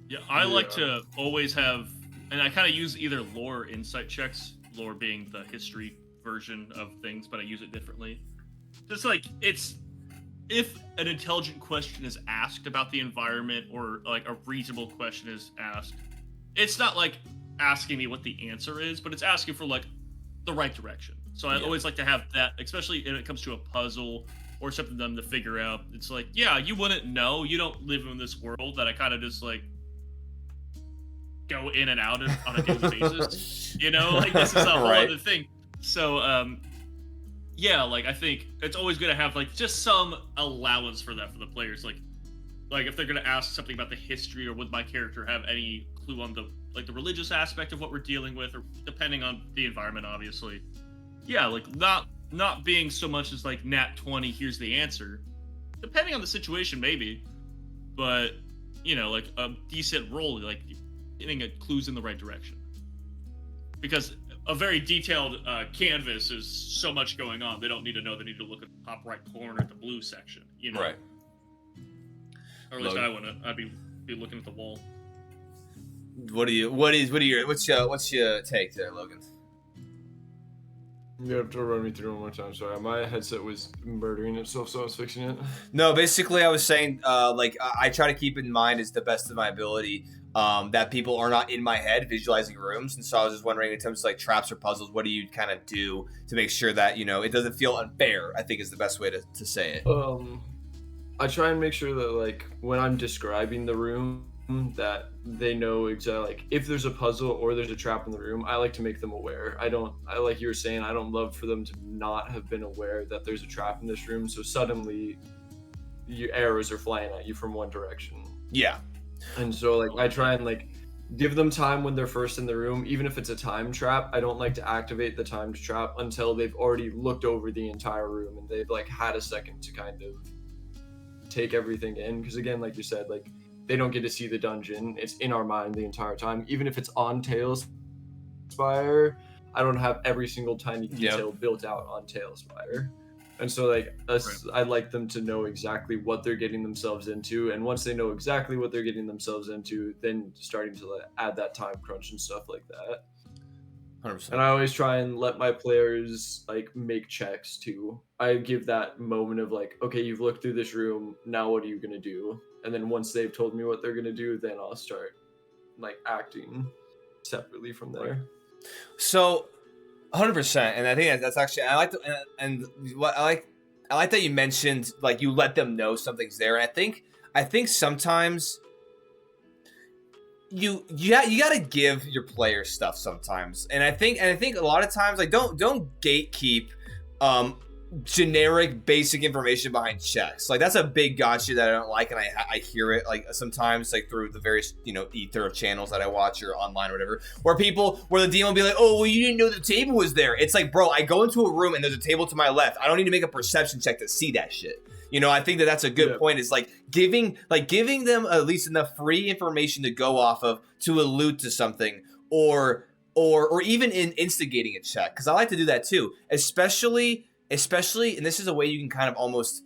Yeah, I like to always have, and I kind of use either lore or insight checks. Lore being the history version of things, but I use it differently. Just like it's if an intelligent question is asked about the environment or like a reasonable question is asked, it's not like asking me what the answer is, but it's asking for like the right direction. So I always like to have that, especially when it comes to a puzzle or something them to figure out. It's like, yeah, you wouldn't know. You don't live in this world that I kind of just like go in and out of on a daily basis. You know, like this is a whole other thing. So, like I think it's always good to have like just some allowance for that for the players. Like if they're gonna ask something about the history, or would my character have any clue on the religious aspect of what we're dealing with, or depending on the environment, obviously. Yeah, like not being so much as like nat 20, here's the answer. Depending on the situation, maybe, but you know, like a decent roll, like getting clues in the right direction, because a very detailed canvas is so much going on. They don't need to know. They need to look at the top right corner at the blue section, you know? Right. Or at least I'd be looking at the wall. What's your take there, Logan? You have to run me through one more time. Sorry, my headset was murdering itself, so I was fixing it. No, basically I was saying, I try to keep in mind as the best of my ability, that people are not in my head visualizing rooms. And so I was just wondering, in terms of like traps or puzzles, what do you kind of do to make sure that, you know, it doesn't feel unfair, I think is the best way to say it. I try and make sure that like when I'm describing the room, that they know exactly, like if there's a puzzle or there's a trap in the room, I like to make them aware. I like you were saying, I don't love for them to not have been aware that there's a trap in this room, so suddenly your arrows are flying at you from one direction. Yeah. And so like I try and like give them time when they're first in the room, even if it's a time trap. I don't like to activate the timed trap until they've already looked over the entire room and they've like had a second to kind of take everything in, because again, like you said, like they don't get to see the dungeon. It's in our mind the entire time. Even if it's on Tails Spire, I don't have every single tiny detail built out on Tails Spire. And so like I'd like them to know exactly what they're getting themselves into. And once they know exactly what they're getting themselves into, then starting to add that time crunch and stuff like that. 100%. And I always try and let my players like make checks too. I give that moment of like, okay, you've looked through this room, now what are you gonna do? And then once they've told me what they're gonna do, then I'll start like acting separately from there. So 100%, and I think that's actually, I like that you mentioned like you let them know something's there. And I think sometimes you gotta give your players stuff sometimes, and I think a lot of times like don't gatekeep generic basic information behind checks. Like that's a big gotcha that I don't like, and I hear it like sometimes like through the various, you know, ether of channels that I watch or online or whatever, where the DM will be like, oh well, you didn't know the table was there. It's like, bro, I go into a room and there's a table to my left. I don't need to make a perception check to see that shit. You know, I think that's a good point. Is like giving them at least enough free information to go off of to allude to something, or even in instigating a check, because I like to do that too, especially, and this is a way you can kind of almost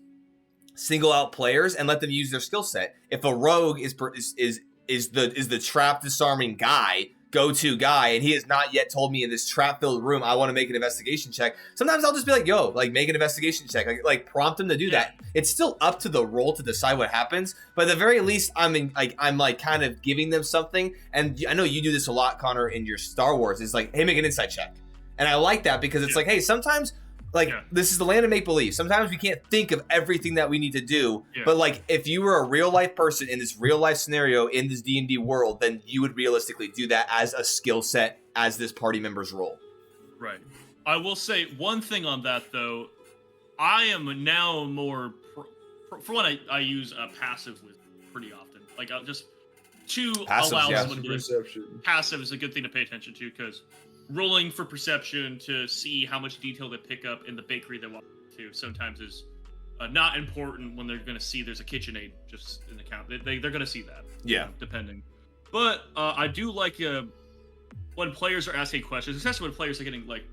single out players and let them use their skill set. If a rogue is the trap disarming guy, go-to guy, and he has not yet told me in this trap-filled room, I want to make an investigation check. Sometimes I'll just be like, yo, like, make an investigation check. Like prompt him to do that. It's still up to the role to decide what happens, but at the very least, I'm kind of giving them something. And I know you do this a lot, Connor, in your Star Wars. It's like, hey, make an insight check. And I like that because it's like, hey, sometimes... Like, this is the land of make-believe. Sometimes we can't think of everything that we need to do. Yeah. But, like, if you were a real-life person in this real-life scenario in this D&D world, then you would realistically do that as a skill set as this party member's role. Right. I will say one thing on that, though. I am now more... For one, I use passive with pretty often. Like, I'll just... To allow someone to... Perception. Passive is a good thing to pay attention to, because... Rolling for perception to see how much detail they pick up in the bakery they walk to sometimes is not important when they're going to see there's a KitchenAid just in the count. They're going to see that. Yeah. Depending. But I do like when players are asking questions, especially when players are getting like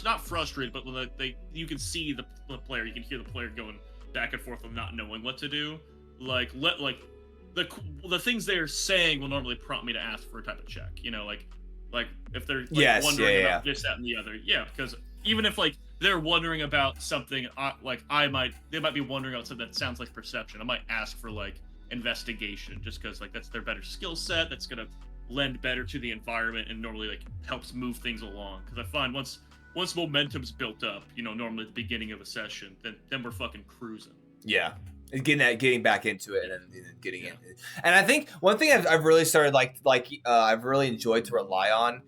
not frustrated, but when you can see the player, you can hear the player going back and forth of not knowing what to do. The things they're saying will normally prompt me to ask for a type of check. You know, like if they're wondering about this, that, and the other, because even if like they're wondering about something, they might be wondering about something that sounds like perception. I might ask for like investigation, just because like that's their better skill set. That's gonna lend better to the environment and normally like helps move things along. Because I find once momentum's built up, normally at the beginning of a session, then we're fucking cruising. Yeah. Getting back into it and getting in. And I think one thing I've really started I've really enjoyed to rely on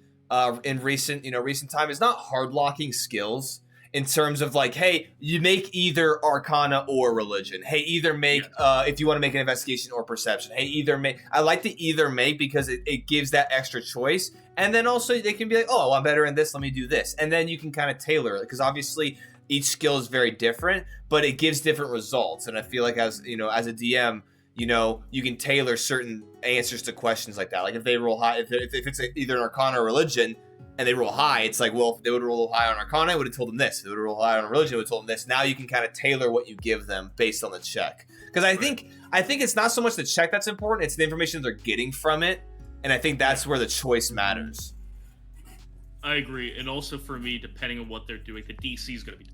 in recent time is not hard locking skills in terms of like, hey, you make either Arcana or Religion. Hey, either make if you want to make an investigation or Perception. Hey, either make. I like to either make because it gives that extra choice. And then also they can be like, oh, I'm better in this. Let me do this. And then you can kind of tailor it because obviously each skill is very different, but it gives different results. And I feel like as a DM, you can tailor certain answers to questions like that. Like if they roll high, if it's either an Arcana or Religion, and they roll high, it's like, well, if they would roll high on Arcana, I would have told them this. If they would roll high on Religion, I would have told them this. Now you can kind of tailor what you give them based on the check. Because I think it's not so much the check that's important; it's the information they're getting from it, and I think that's where the choice matters. I agree, and also for me, depending on what they're doing, the DC is going to be.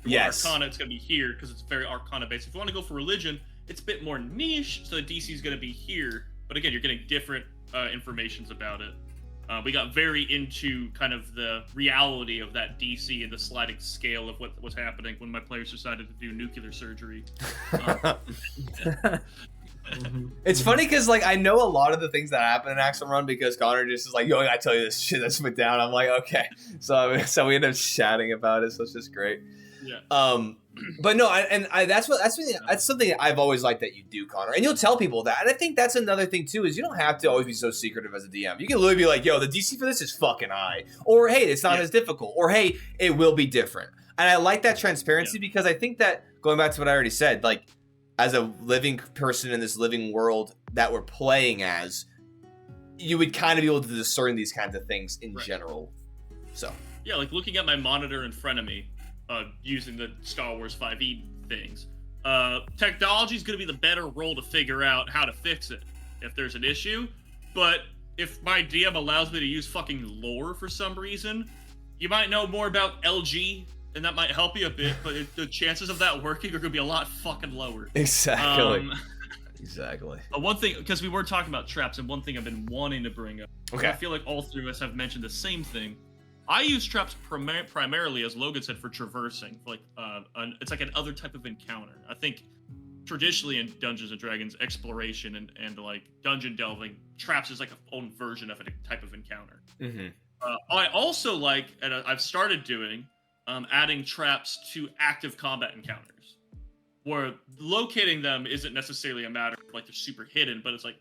Yes. Arcana, it's going to be here because it's very Arcana based. If you want to go for Religion, it's a bit more niche, so the DC is going to be here. But again, you're getting different informations about it. We got very into kind of the reality of that DC and the sliding scale of what was happening when my players decided to do nuclear surgery. It's funny because like I know a lot of the things that happen in Axel Run because Connor just is like, yo, I gotta tell you this shit that's went down. I'm like, okay. So we end up chatting about it, so it's just great. Yeah. But no, that's something I've always liked that you do, Connor, and you'll tell people that. And I think that's another thing too is you don't have to always be so secretive as a DM. You can literally be like, yo, the DC for this is fucking high, or hey, it's not as difficult, or hey, it will be different. And I like that transparency because I think that going back to what I already said, like as a living person in this living world that we're playing as, you would kind of be able to discern these kinds of things in general. So yeah, like looking at my monitor in front of me. Using the Star Wars 5e things. Technology is going to be the better role to figure out how to fix it if there's an issue. But if my DM allows me to use fucking lore for some reason, you might know more about LG, and that might help you a bit, but the chances of that working are going to be a lot fucking lower. Exactly. Exactly. One thing, because we were talking about traps, and one thing I've been wanting to bring up, I feel like all three of us have mentioned the same thing. I use traps primarily, as Logan said, for traversing. It's like another type of encounter. I think traditionally in Dungeons and Dragons, exploration and like dungeon delving, traps is like a own version of a type of encounter. Mm-hmm. I also like, and I've started doing, adding traps to active combat encounters, where locating them isn't necessarily a matter of like they're super hidden, but it's like.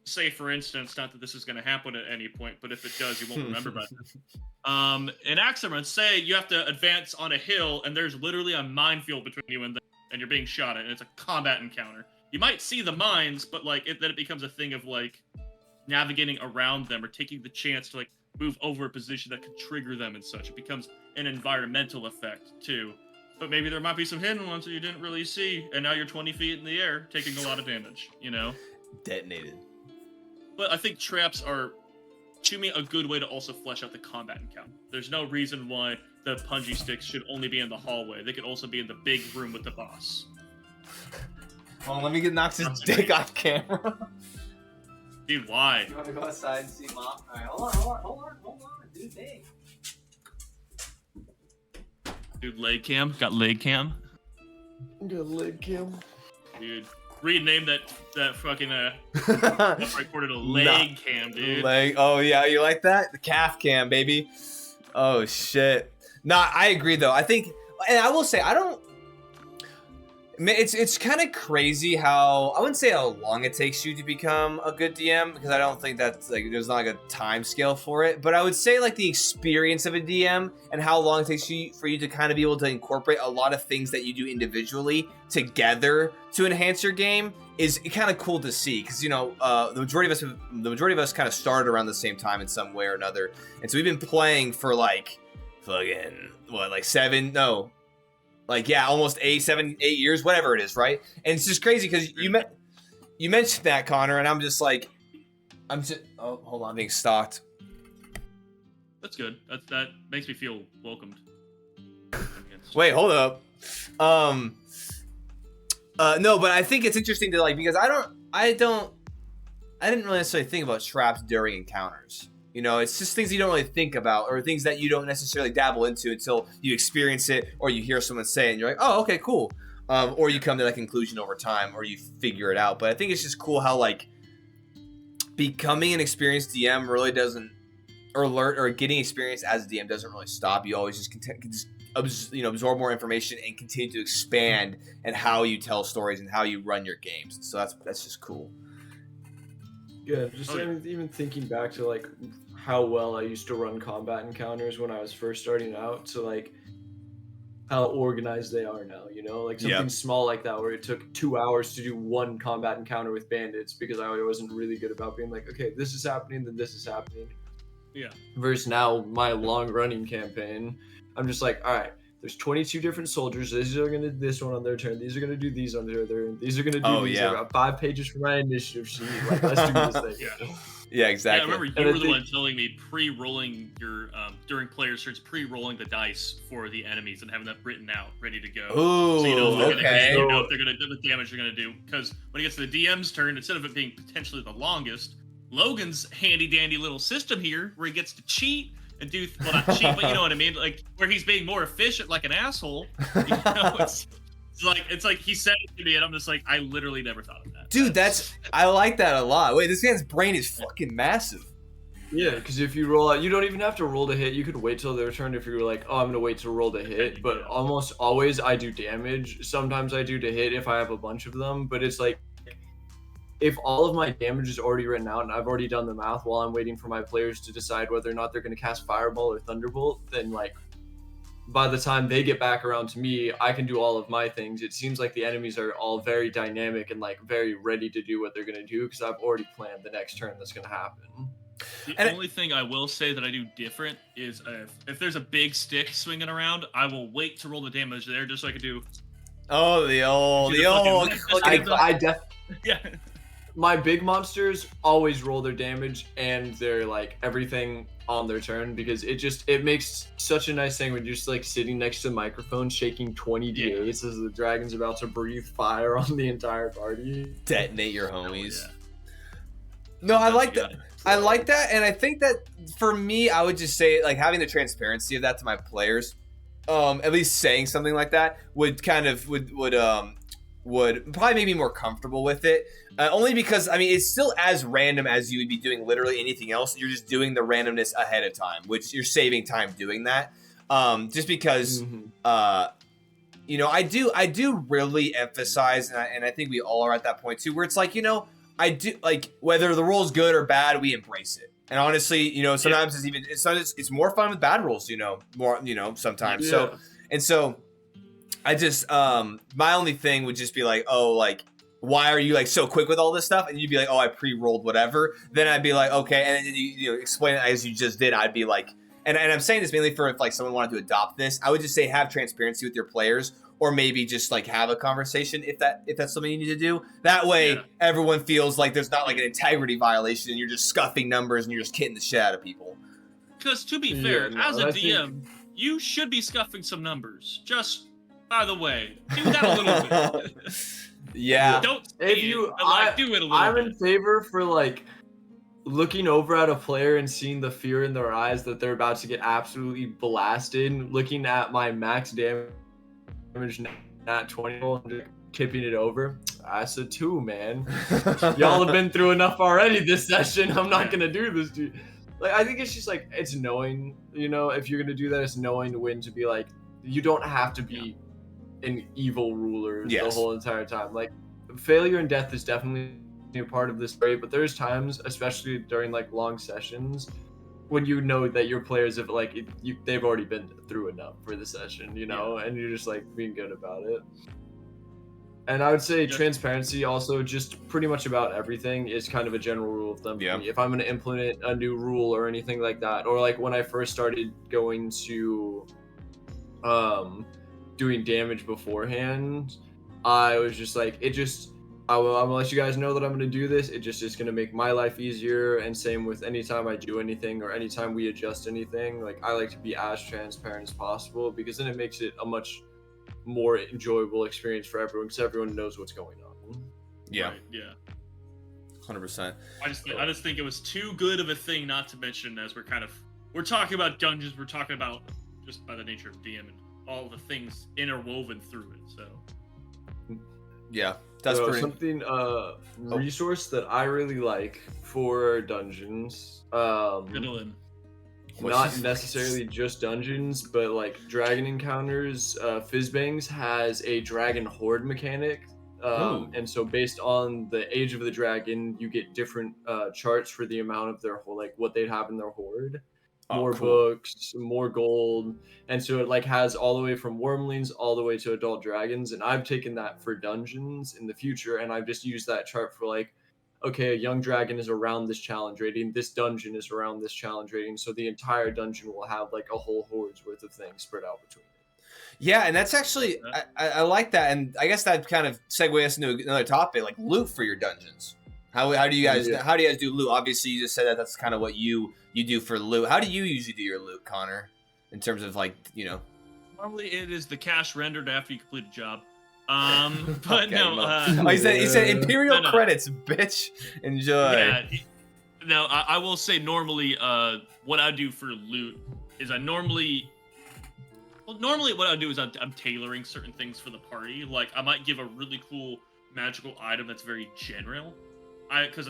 Say, for instance, not that this is going to happen at any point, but if it does, you won't remember about it. In Axel Run, say you have to advance on a hill, and there's literally a minefield between you and them, and you're being shot at, and it's a combat encounter. You might see the mines, but like then it becomes a thing of like navigating around them or taking the chance to like move over a position that could trigger them and such. It becomes an environmental effect too. But maybe there might be some hidden ones that you didn't really see, and now you're 20 feet in the air, taking a lot of damage. Detonated. But I think traps are, to me, a good way to also flesh out the combat encounter. There's no reason why the punji sticks should only be in the hallway. They could also be in the big room with the boss. Well, let me get Nox's dick off camera. Dude, why? You want to go outside and see Mom? Alright, hold on. Do thing. Dude, leg cam? Got leg cam? Got leg cam. Dude, rename that fucking recorded a leg cam, dude. Leg. Oh yeah, you like that? The calf cam, baby. Oh shit. Nah, I agree though. I think, and I will say, I don't. It's kind of crazy how, I wouldn't say how long it takes you to become a good DM, because I don't think that's like, there's not like a time scale for it, but I would say like the experience of a DM and how long it takes for you to kind of be able to incorporate a lot of things that you do individually together to enhance your game is kind of cool to see, because you know the majority of us kind of started around the same time in some way or another, and so we've been playing for like fucking what, like almost 8 years, whatever it is, right? And it's just crazy because you mentioned that, Connor, and I'm just oh, hold on, I'm being stalked. That's good. That makes me feel welcomed. Wait, hold up. No, but I think it's interesting to like, because I didn't really necessarily think about traps during encounters. You know, it's just things you don't really think about, or things that you don't necessarily dabble into until you experience it, or you hear someone say it and you're like, oh, okay, cool. Or you come to that conclusion over time, or you figure it out. But I think it's just cool how like becoming an experienced DM really doesn't, or getting experience as a DM doesn't really stop. You always just absorb more information and continue to expand and how you tell stories and how you run your games. So that's just cool. Yeah, just even thinking back to like how well I used to run combat encounters when I was first starting out, to like how organized they are now, you know, like something small like that where it took 2 hours to do one combat encounter with bandits because I wasn't really good about being like, okay, this is happening, then this is happening. Yeah. Versus now my long running campaign, I'm just like, all right, there's 22 different soldiers. These are gonna do this one on their turn. These are gonna do these on their turn. These are gonna do these. I got 5 pages for my initiative sheet. Like, let's do this thing. Yeah, exactly. Yeah, I remember you were the one telling me pre-rolling your during players' turns, pre-rolling the dice for the enemies and having that written out, ready to go. Ooh, so you know if they're gonna hit, you know So- if they're gonna do the damage they're gonna do. Because when it gets to the DM's turn, instead of it being potentially the longest, Logan's handy dandy little system here where he gets to cheat and do, well, not cheat, but you know what I mean, like where he's being more efficient like an asshole. You know, it's like he said it to me and I'm just like, I literally never thought of that. Dude, I like that a lot. Wait, this man's brain is fucking massive. Yeah, because if you roll out, you don't even have to roll to hit. You could wait till their turn if you're like, oh, I'm gonna wait to roll to hit. But almost always I do damage. Sometimes I do to hit if I have a bunch of them. But it's like, if all of my damage is already written out and I've already done the math while I'm waiting for my players to decide whether or not they're gonna cast Fireball or Thunderbolt, then like, by the time they get back around to me, I can do all of my things. It seems like the enemies are all very dynamic and like very ready to do what they're gonna do because I've already planned the next turn that's gonna happen. The only thing I will say that I do different is if there's a big stick swinging around, I will wait to roll the damage there just so I can do. Oh, the old. Yeah. My big monsters always roll their damage and their like everything on their turn because it makes such a nice thing when you're just like sitting next to the microphone shaking 20 d8s as the dragon's about to breathe fire on the entire party. Detonate your homies. Yeah. No, I like that. I like that, and I think that for me, I would just say like having the transparency of that to my players, at least saying something like that would kind of would probably make me more comfortable with it. Only because I mean it's still as random as you would be doing literally anything else. You're just doing the randomness ahead of time, which you're saving time doing that. Just because, you know, I do really emphasize, and I think we all are at that point too, where it's like, you know, I do like whether the role's good or bad, we embrace it. And honestly, you know, sometimes it's more fun with bad rules, you know, sometimes. Yeah. So I just my only thing would just be like, oh, like why are you like so quick with all this stuff? And you'd be like, oh, I pre-rolled whatever. Then I'd be like, okay, and then you know, explain it as you just did. I'd be like, and I'm saying this mainly for if like someone wanted to adopt this, I would just say have transparency with your players or maybe just like have a conversation if that's something you need to do. That way, everyone feels like there's not like an integrity violation, and you're just scuffing numbers and you're just kidding the shit out of people. Because to be fair, as a DM, you should be scuffing some numbers. Just by the way, do that a little bit. Yeah. Don't if you like, do it a little I'm bit. in favor for like looking over at a player and seeing the fear in their eyes that they're about to get absolutely blasted, looking at my max damage at 20, tipping it over. That's a 2, man. Y'all have been through enough already this session. I'm not gonna do this to you. Like, I think it's just like, it's knowing, you know, if you're gonna do that, it's knowing when to be like, you don't have to be an evil ruler the whole entire time. Like, failure and death is definitely a part of this story, but there's times, especially during like long sessions, when you know that your players have like they've already been through enough for the session, you know, and you're just like being good about it. And I would say transparency also, just pretty much about everything, is kind of a general rule of thumb for me. If I'm going to implement a new rule or anything like that, or like when I first started going to doing damage beforehand, I was just like, I'm gonna let you guys know that I'm gonna do this. It just is gonna make my life easier. And same with anytime I do anything or anytime we adjust anything, like I like to be as transparent as possible, because then it makes it a much more enjoyable experience for everyone, because everyone knows what's going on. Yeah. Right, yeah. 100%. I just think it was too good of a thing not to mention, as we're talking about dungeons, we're talking about just by the nature of DM and all the things interwoven through it. So yeah, that's pretty something resource that I really like for dungeons. Fiddling. Not necessarily just dungeons, but like dragon encounters. Fizzbangs has a dragon horde mechanic. And so based on the age of the dragon, you get different charts for the amount of their whole, like what they have in their horde. More books, more gold, and so it like has all the way from wormlings all the way to adult dragons. And I've taken that for dungeons in the future, and I've just used that chart for like, okay, a young dragon is around this challenge rating, this dungeon is around this challenge rating, so the entire dungeon will have like a whole horde's worth of things spread out between it. Yeah, and that's actually I like that, and I guess that kind of segues us into another topic, like loot for your dungeons. How do you guys do loot? Obviously, you just said that that's kind of what you do for loot. How do you usually do your loot, Connor? In terms of like, you know, normally it is the cash rendered after you complete a job. But okay, no. He said Imperial credits, bitch. Enjoy. Yeah. No, I will say normally, what I do for loot is normally what I do is I'm tailoring certain things for the party. Like I might give a really cool magical item that's very general. Because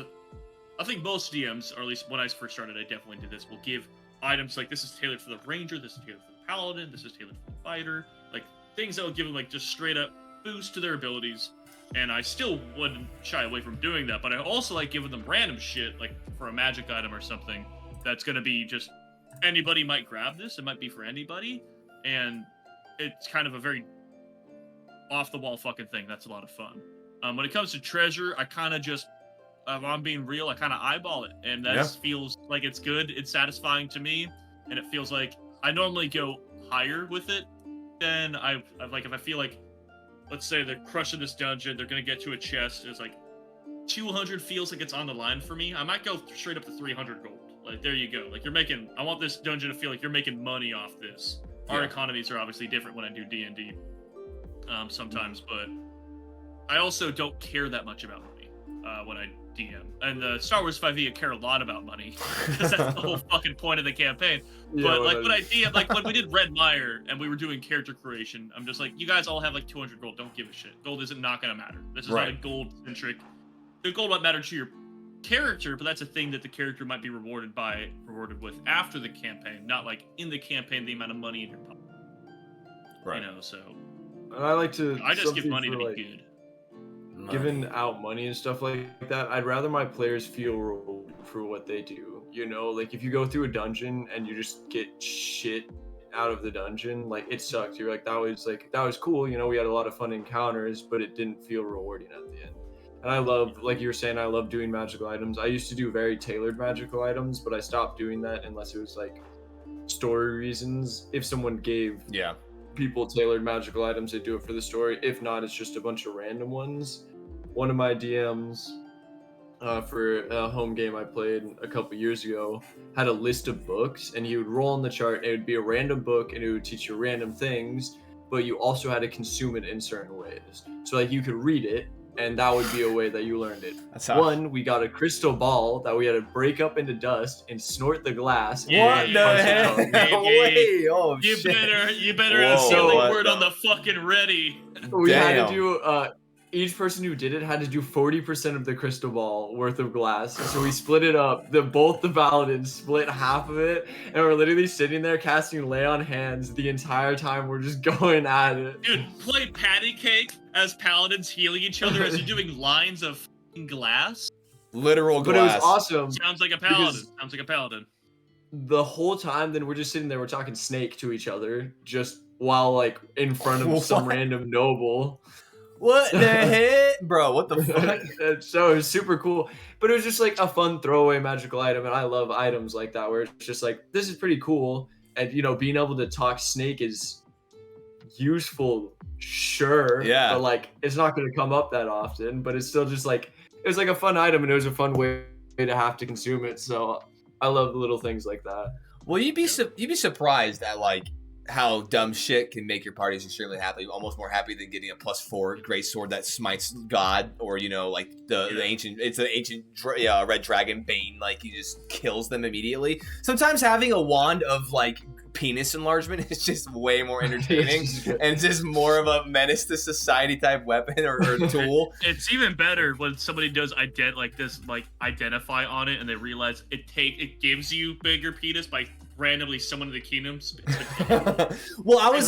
I think most DMs, or at least when I first started, I definitely did this, will give items like, this is tailored for the ranger, this is tailored for the paladin, this is tailored for the fighter, like things that will give them like just straight up boost to their abilities. And I still wouldn't shy away from doing that, but I also like giving them random shit, like for a magic item or something that's going to be just, anybody might grab this, it might be for anybody, and it's kind of a very off the wall fucking thing. That's a lot of fun. When it comes to treasure, I kind of just, if I'm being real, I kind of eyeball it, and that feels like it's good. It's satisfying to me, and it feels like I normally go higher with it than I like. If I feel like, let's say they're crushing this dungeon, they're gonna get to a chest. It's like 200 feels like it's on the line for me. I might go straight up to 300 gold. Like there you go. Like you're making. I want this dungeon to feel like you're making money off this. Our economies are obviously different when I do D&D sometimes, but I also don't care that much about money when I DM. And the Star Wars 5e, I care a lot about money, because that's the whole fucking point of the campaign. But like when I DM, like when we did Red Mire and we were doing character creation, I'm just like, you guys all have like 200 gold, don't give a shit. Gold isn't not gonna matter. This is not a gold-centric. The gold might matter to your character, but that's a thing that the character might be rewarded with after the campaign, not like in the campaign, the amount of money in your pocket. Right. You know, so. And I just give money to be good. Giving out money and stuff like that, I'd rather my players feel rewarded for what they do. You know, like if you go through a dungeon and you just get shit out of the dungeon, like it sucked. You're like, that was cool. You know, we had a lot of fun encounters, but it didn't feel rewarding at the end. And I love, like you were saying, I love doing magical items. I used to do very tailored magical items, but I stopped doing that unless it was like story reasons. If someone gave people tailored magical items, they do it for the story. If not, it's just a bunch of random ones. One of my DMs for a home game I played a couple years ago had a list of books, and he would roll on the chart, and it would be a random book, and it would teach you random things, but you also had to consume it in certain ways. So like you could read it, and that would be a way that you learned it. That's how... One, we got a crystal ball that we had to break up into dust and snort the glass. What the heck? Wait, oh You shit. better have Whoa, seen the what word the- on the fucking ready. We had Damn. to do each person who did it had to do 40% of the crystal ball worth of glass. So we split it up. Both the paladins split half of it, and we're literally sitting there casting lay on hands the entire time. We're just going at it. Dude, play patty cake as paladins healing each other as you're doing lines of fucking glass. Literal But glass. it was awesome. Sounds like a paladin. Because- Sounds like a paladin. The whole time, then we're just sitting there, we're talking snake to each other, just while like in front of some What? random noble. What the heck? Bro, what the fuck? And so it was super cool, but it was just like a fun throwaway magical item, and I love items like that where it's just like, this is pretty cool, and you know, being able to talk snake is useful, sure, Yeah. but like it's not going to come up that often, but it's still just like, it was like a fun item, and it was a fun way to have to consume it. So I love little things like that. Well, you'd be surprised at like how dumb shit can make your parties extremely happy, almost more happy than getting a +4 great sword that smites God, or you know, like the ancient, it's an ancient red dragon bane, like he just kills them immediately. Sometimes having a wand of like penis enlargement is just way more entertaining and just more of a menace to society type weapon or tool. It's even better when somebody does identify on it and they realize it gives you bigger penis by randomly summoning the kingdoms. Well, I was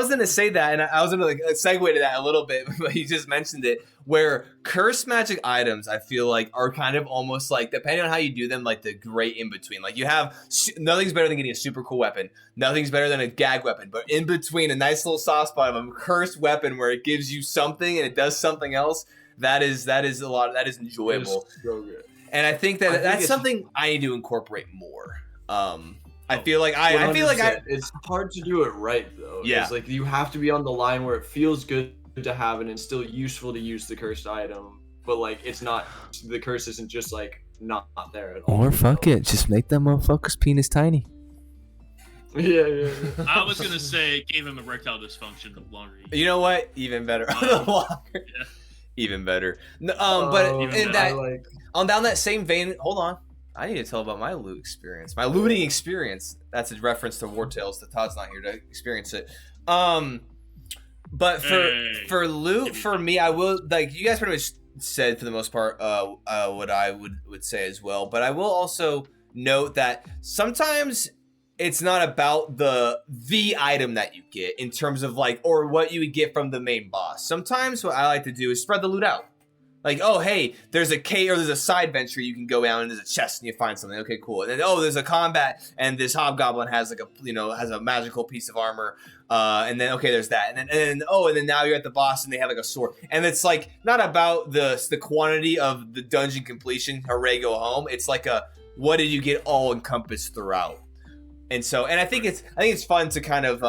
gonna say that, and I was gonna like segue to that a little bit, but you just mentioned it. Where cursed magic items, I feel like, are kind of almost like, depending on how you do them, like the great in between. Like you have nothing's better than getting a super cool weapon, nothing's better than a gag weapon, but in between, a nice little soft spot of a cursed weapon where it gives you something and it does something else. That is enjoyable. It's so good. And I think I think that's it's- something I need to incorporate more. I feel like I feel like 100%. It's hard to do it right though. Yeah. It's like you have to be on the line where it feels good to have it and still useful to use the cursed item, but like it's not, the curse isn't just like not there at all. Or fuck it, just make that motherfucker's penis tiny. Yeah. I was gonna say it gave him erectile dysfunction the longer he You know what? Even better. Yeah. Even better. But Even in better. that, on down that same vein, hold on. I need to tell about my loot experience. My looting experience. That's a reference to War Tales. That Todd's not here to experience it. But for loot, for me, I will, like you guys pretty much said for the most part what I would say as well. But I will also note that sometimes it's not about the item that you get in terms of like, or what you would get from the main boss. Sometimes what I like to do is spread the loot out. Like, oh, hey, there's a cave or there's a side venture you can go down and there's a chest and you find something. Okay, cool. And then, oh, there's a combat and this hobgoblin has like has a magical piece of armor. And then, okay, there's that. And then now you're at the boss and they have like a sword. And it's like not about the quantity of the dungeon completion. Hooray, go home. It's like what did you get all encompassed throughout? And so, and I think it's fun to kind of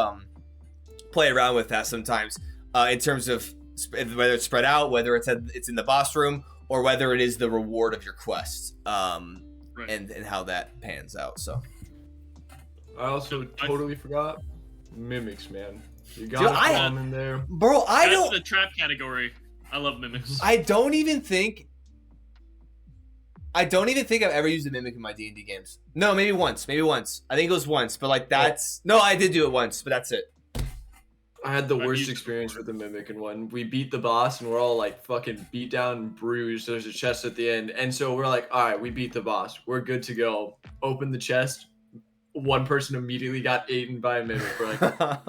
play around with that sometimes in terms of whether it's spread out, whether it's in the boss room, or whether it is the reward of your quest, and how that pans out. So I also totally forgot mimics, man. You gotta Dude, throw them in there. bro, That's the trap category. I love mimics. I don't even think I've ever used a mimic in my D&D games. No, maybe once. I think it was once, but like no, I did do it once, but that's it. I had the I've worst used- experience with the mimic in one. We beat the boss and we're all like fucking beat down and bruised. There's a chest at the end. And so we're like, all right, we beat the boss. We're good to go. Open the chest. One person immediately got eaten by a mimic. We're like,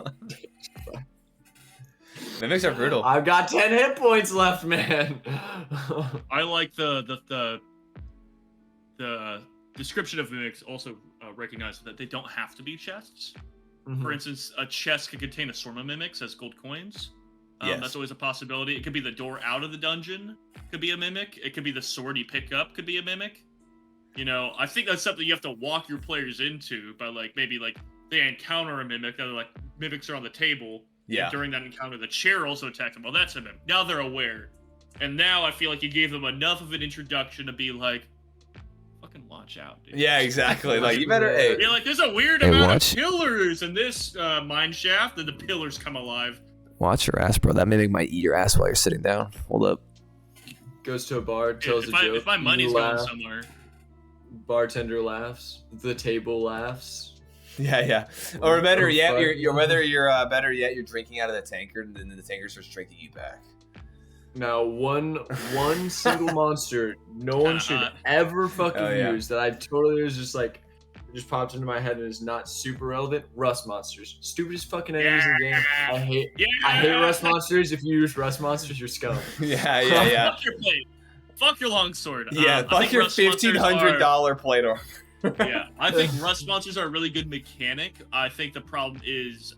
Mimics are brutal. I've got 10 hit points left, man. I like the description of mimics also recognizes that they don't have to be chests. For instance, a chest could contain a swarm of mimics as gold coins. Yes. That's always a possibility. It could be the door out of the dungeon, could be a mimic. It could be the sword you pick up, could be a mimic. You know, I think that's something you have to walk your players into by like maybe like they encounter a mimic and they're like, mimics are on the table. Yeah. And during that encounter, the chair also attacked them. Well, that's a mimic. Now they're aware. And now I feel like you gave them enough of an introduction to be like, fucking watch out, dude. Yeah, exactly. Like, you better. Hey. You're like, there's a weird amount of pillars in this mine shaft, and the pillars come alive. Watch your ass, bro. That mimic might eat your ass while you're sitting down. Hold up. Goes to a bar, tells a joke. If my money's going somewhere. Bartender laughs. The table laughs. Yeah. Or better yet, better yet, you're drinking out of the tankard, and then the tankard starts drinking you back. Now, one single monster no one should ever fucking use that I totally was just like, just popped into my head and is not super relevant. Rust monsters, stupidest fucking enemies in the game. I hate rust monsters. If you use rust monsters, you're scum. Yeah. Fuck your plate. Fuck your longsword. Yeah, fuck your $1,500 plate armor. Yeah, I think rust monsters are a really good mechanic. I think the problem is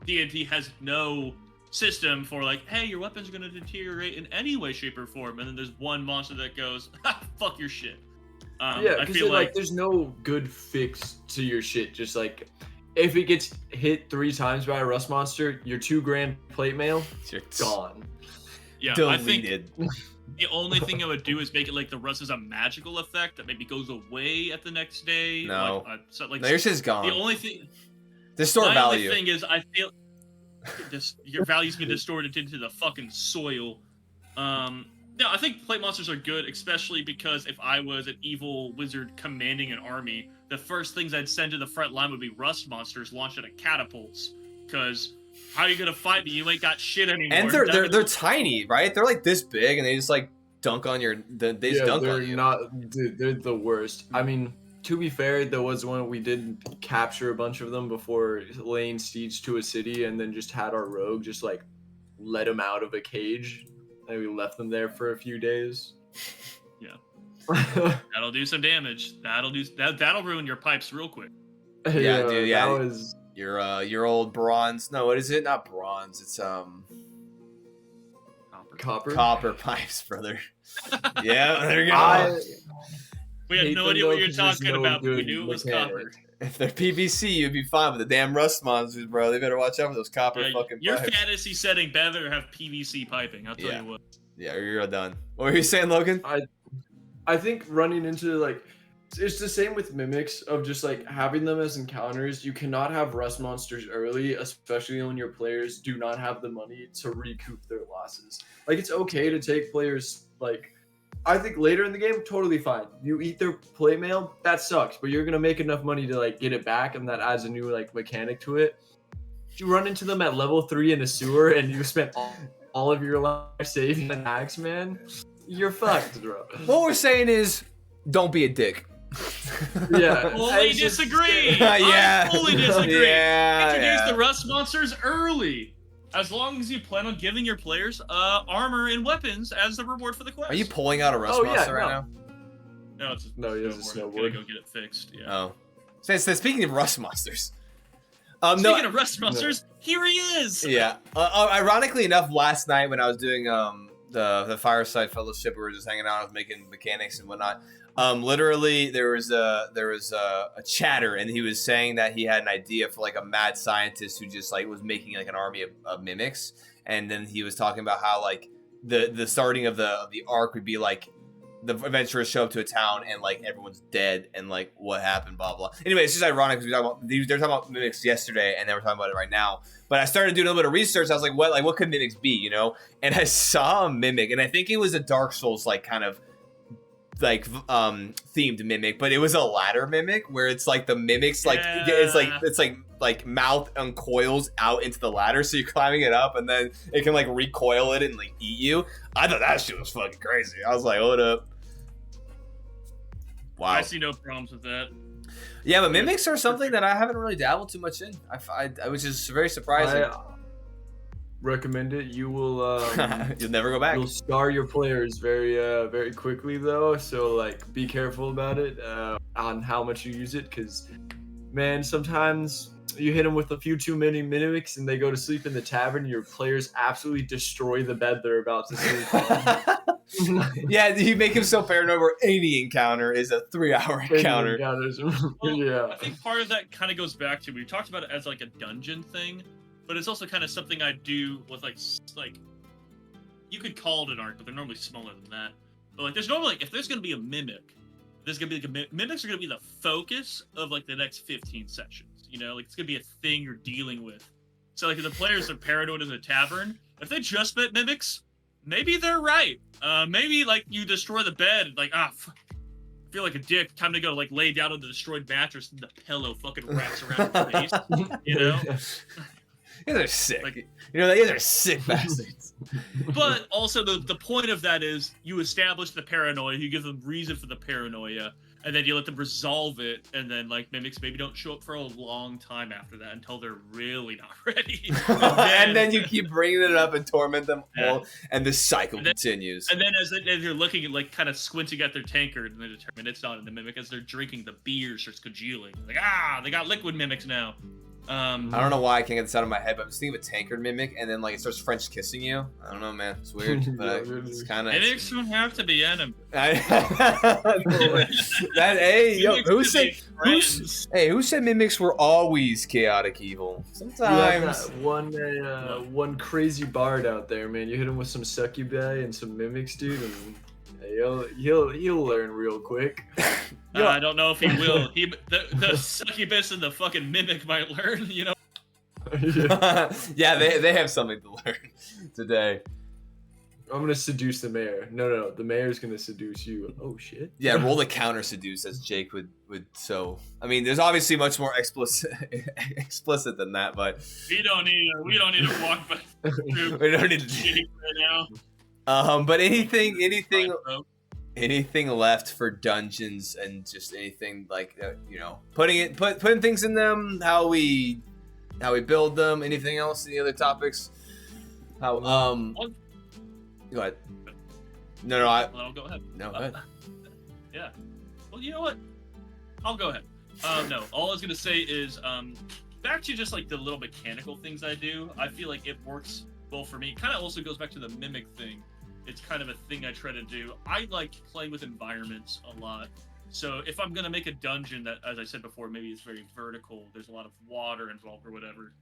D&D has no system for like, hey, your weapon's gonna deteriorate in any way, shape, or form, and then there's one monster that goes, fuck your shit. I feel like there's no good fix to your shit. Just like, if it gets hit 3 times by a rust monster, your 2 grand plate mail, gone. Yeah, deleted. I think the only thing I would do is make it like the rust is a magical effect that maybe goes away at the next day. No, like no, yours is gone. The only thing, distort value. The only thing is, I feel your values get distorted into the fucking soil. No, I think plate monsters are good, especially because if I was an evil wizard commanding an army, the first things I'd send to the front line would be rust monsters launched out of catapults. Because how are you gonna fight me? You ain't got shit anymore. And they're tiny, right? They're like this big, and they just like dunk on your. They just dunk on you. Dude, they're the worst. I mean, to be fair, there was one we did capture a bunch of them before laying siege to a city, and then just had our rogue just like let them out of a cage. And we left them there for a few days. Yeah. That'll do some damage. That'll ruin your pipes real quick. Yeah, dude. Yeah, that was your old bronze. No, what is it? Not bronze. It's copper pipes, brother. Yeah, there you go. We had no idea what you're talking about, but we knew it was copper. If they're PVC, you'd be fine with the damn rust monsters, bro. They better watch out for those copper fucking your pipes. fantasy setting better have PVC piping, I'll tell you what. Yeah, you're done. What were you saying, Logan? I think running into like, it's the same with mimics of just like having them as encounters. You cannot have rust monsters early, especially when your players do not have the money to recoup their losses. Like, it's okay to take players like, I think later in the game, totally fine. You eat their play mail, that sucks, but you're gonna make enough money to like get it back, and that adds a new like mechanic to it. If you run into them at level 3 in a sewer and you spent all of your life saving an axe, man, you're fucked, bro. What we're saying is, don't be a dick. Yeah. Fully disagree. Yeah. I fully disagree. Yeah. Introduce the rust monsters early. As long as you plan on giving your players armor and weapons as the reward for the quest. Are you pulling out a rust monster right now? No, it's a snowboard. I'm gonna go get it fixed. Yeah. Oh. So speaking of rust monsters. Speaking of rust monsters, here he is. Yeah. Ironically enough, last night when I was doing the Fireside Fellowship, we were just hanging out, I was making mechanics and whatnot. Literally, there was a chatter, and he was saying that he had an idea for like a mad scientist who just like was making like an army of mimics, and then he was talking about how like the starting of the arc would be like the adventurers show up to a town and like everyone's dead and like what happened, blah blah. Anyway, it's just ironic because they're talking about mimics yesterday, and they were talking about it right now. But I started doing a little bit of research. I was like, what could mimics be, you know? And I saw a mimic, and I think it was a Dark Souls like kind of like themed mimic, but it was a ladder mimic where it's like the mimics like it's like mouth uncoils out into the ladder, so you're climbing it up and then it can like recoil it and like eat you. I thought that shit was fucking crazy. I was like, hold up. Wow. I see no problems with that. Yeah, but mimics are something that I haven't really dabbled too much in. Which is very surprising. Recommend it. You will you'll never go back. You'll scar your players very quickly though, so like be careful about it on how much you use it, because man, sometimes you hit them with a few too many mimics and they go to sleep in the tavern. Your players absolutely destroy the bed they're about to sleep on. Yeah, you make him so paranoid where any encounter is a 3-hour encounter. Well, Yeah. I think part of that kind of goes back to, we talked about it as like a dungeon thing, but it's also kind of something I do with like you could call it an arc, but they're normally smaller than that. But like there's normally, if there's gonna be a mimic, there's gonna be like mimics are gonna be the focus of like the next 15 sessions. You know, like it's gonna be a thing you're dealing with. So like if the players are paranoid in the tavern, if they just met mimics, maybe they're right. Maybe like you destroy the bed, like I feel like a dick. Time to go like lay down on the destroyed mattress and the pillow fucking wraps around your face. You know. You guys are sick. Like, you know, you guys are sick bastards. But also the point of that is you establish the paranoia, you give them reason for the paranoia, and then you let them resolve it, and then like mimics maybe don't show up for a long time after that until they're really not ready. And then you keep bringing it up and torment them all, and the cycle continues. And then as you're looking at like kind of squinting at their tankard, and they determine it's not in the mimic, as they're drinking the beer starts congealing. Like they got liquid mimics now. I don't know why I can't get this out of my head, but I'm just thinking of a tankard mimic, and then like it starts French kissing you. I don't know, man. It's weird, but it's kind of. Mimics don't have to be enemies. Who said mimics were always chaotic evil? Sometimes. One crazy bard out there, man. You hit him with some succubi and some mimics, dude, and he'll learn real quick. I don't know if he will. The succubus and the fucking mimic might learn, you know. Yeah, they have something to learn today. I'm gonna seduce the mayor. No, the mayor's gonna seduce you. Oh shit. Yeah, roll the counter seduce as Jake would. So I mean, there's obviously much more explicit than that, but we don't need to walk back through. We don't need to Jake right now. But anything left for dungeons and just anything like you know, putting things in them, how we build them, anything else, any other topics? How go ahead. No, I'll go ahead. No, go ahead. Yeah. Well, you know what? I'll go ahead. No, all I was gonna say is back to just like the little mechanical things I do. I feel like it works well for me. Kind of also goes back to the mimic thing. It's kind of a thing I try to do. I like playing with environments a lot. So if I'm gonna make a dungeon that, as I said before, maybe it's very vertical, there's a lot of water involved or whatever.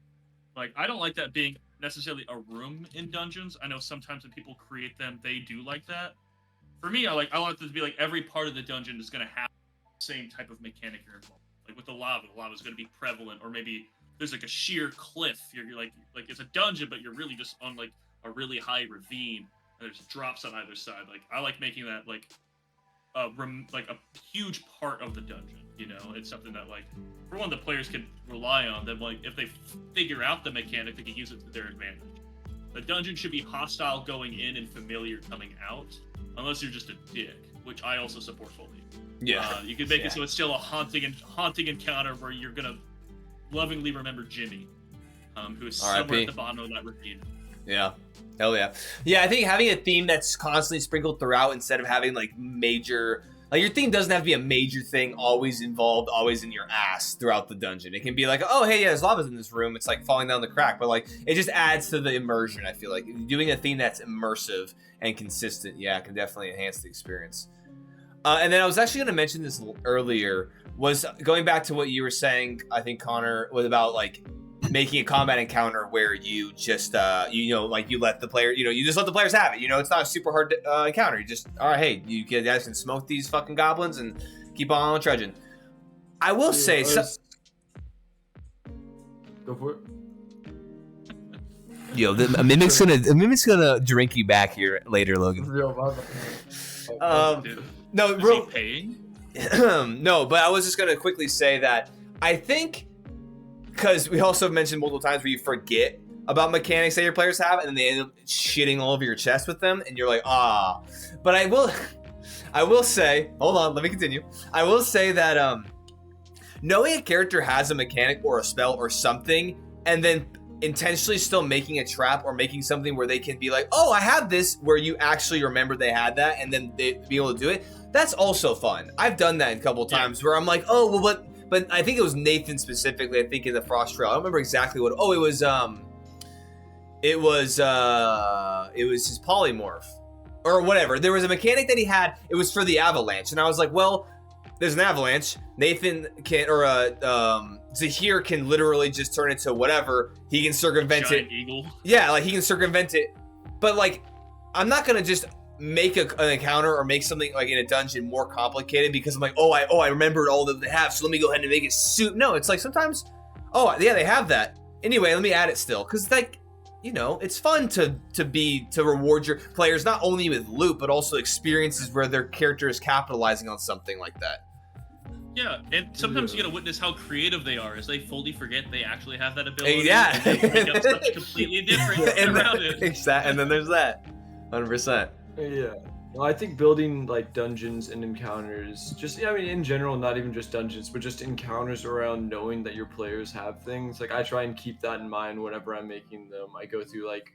Like, I don't like that being necessarily a room in dungeons. I know sometimes when people create them, they do like that. For me, I want it to be like every part of the dungeon is gonna have the same type of mechanic you're involved. Like with the lava is gonna be prevalent, or maybe there's like a sheer cliff. You're like it's a dungeon, but you're really just on like a really high ravine. And there's drops on either side. Like I like making that like a huge part of the dungeon. You know, it's something that like for one the players can rely on. That like if they figure out the mechanic, they can use it to their advantage. The dungeon should be hostile going in and familiar coming out, unless you're just a dick, which I also support fully. Yeah, you can make it so it's still a haunting encounter where you're gonna lovingly remember Jimmy, who is somewhere at the bottom of that ravine. Yeah. Hell yeah. Yeah, I think having a theme that's constantly sprinkled throughout instead of having like major, like your theme doesn't have to be a major thing always involved, always in your ass throughout the dungeon. It can be like, oh hey, yeah, there's lava in this room. It's like falling down the crack, but like it just adds to the immersion. I feel like doing a theme that's immersive and consistent, yeah, can definitely enhance the experience. And then I was actually going to mention this earlier, was going back to what you were saying, I think, Connor, was about like making a combat encounter where you just you let the player, you just let the players have it. It's not a super hard encounter. You just, all right, hey, you guys can smoke these fucking goblins and keep on trudging. I will say go for it. Yo, a mimic's gonna drink you back here later, Logan. No, is he paying? No, but I was just gonna quickly say that I think, because we also mentioned multiple times where you forget about mechanics that your players have, and then they end up shitting all over your chest with them, and you're like, ah. But I will say, hold on, let me continue. I will say that knowing a character has a mechanic or a spell or something, and then intentionally still making a trap or making something where they can be like, oh, I have this, where you actually remember they had that, and then they be able to do it. That's also fun. I've done that a couple of times where I'm like, oh, well, but I think it was Nathan specifically. I think in the Frost Trail. I don't remember exactly what. Oh, it was his polymorph or whatever. There was a mechanic that he had. It was for the avalanche, and I was like, well, there's an avalanche. Nathan can Zahir can literally just turn into whatever. He can circumvent it. Eagle. Yeah, like he can circumvent it. But like, I'm not gonna just make an encounter or make something like in a dungeon more complicated because I'm like, I remembered all that they have, so let me go ahead and make it suit. No, it's like sometimes, oh yeah, they have that. Anyway, let me add it still, because like, you know, it's fun to reward your players not only with loot but also experiences where their character is capitalizing on something like that. Yeah, and sometimes you gotta witness how creative they are as they fully forget they actually have that ability. Yeah, and they make up something completely different around it. Exactly, and then there's that, 100%. Yeah. Well, I think building like dungeons and encounters, just I mean in general, not even just dungeons, but just encounters around knowing that your players have things. Like I try and keep that in mind whenever I'm making them. I go through like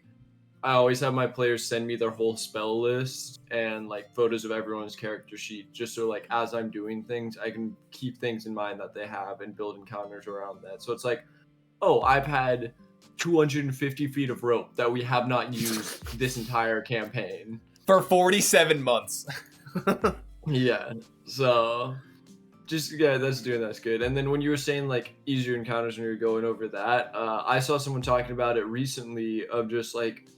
I always have my players send me their whole spell list and like photos of everyone's character sheet, just so like as I'm doing things, I can keep things in mind that they have and build encounters around that. So it's like, oh, I've had 250 feet of rope that we have not used this entire campaign. For 47 months. Yeah. So just that's good. And then when you were saying like easier encounters when you were going over that, I saw someone talking about it recently of just like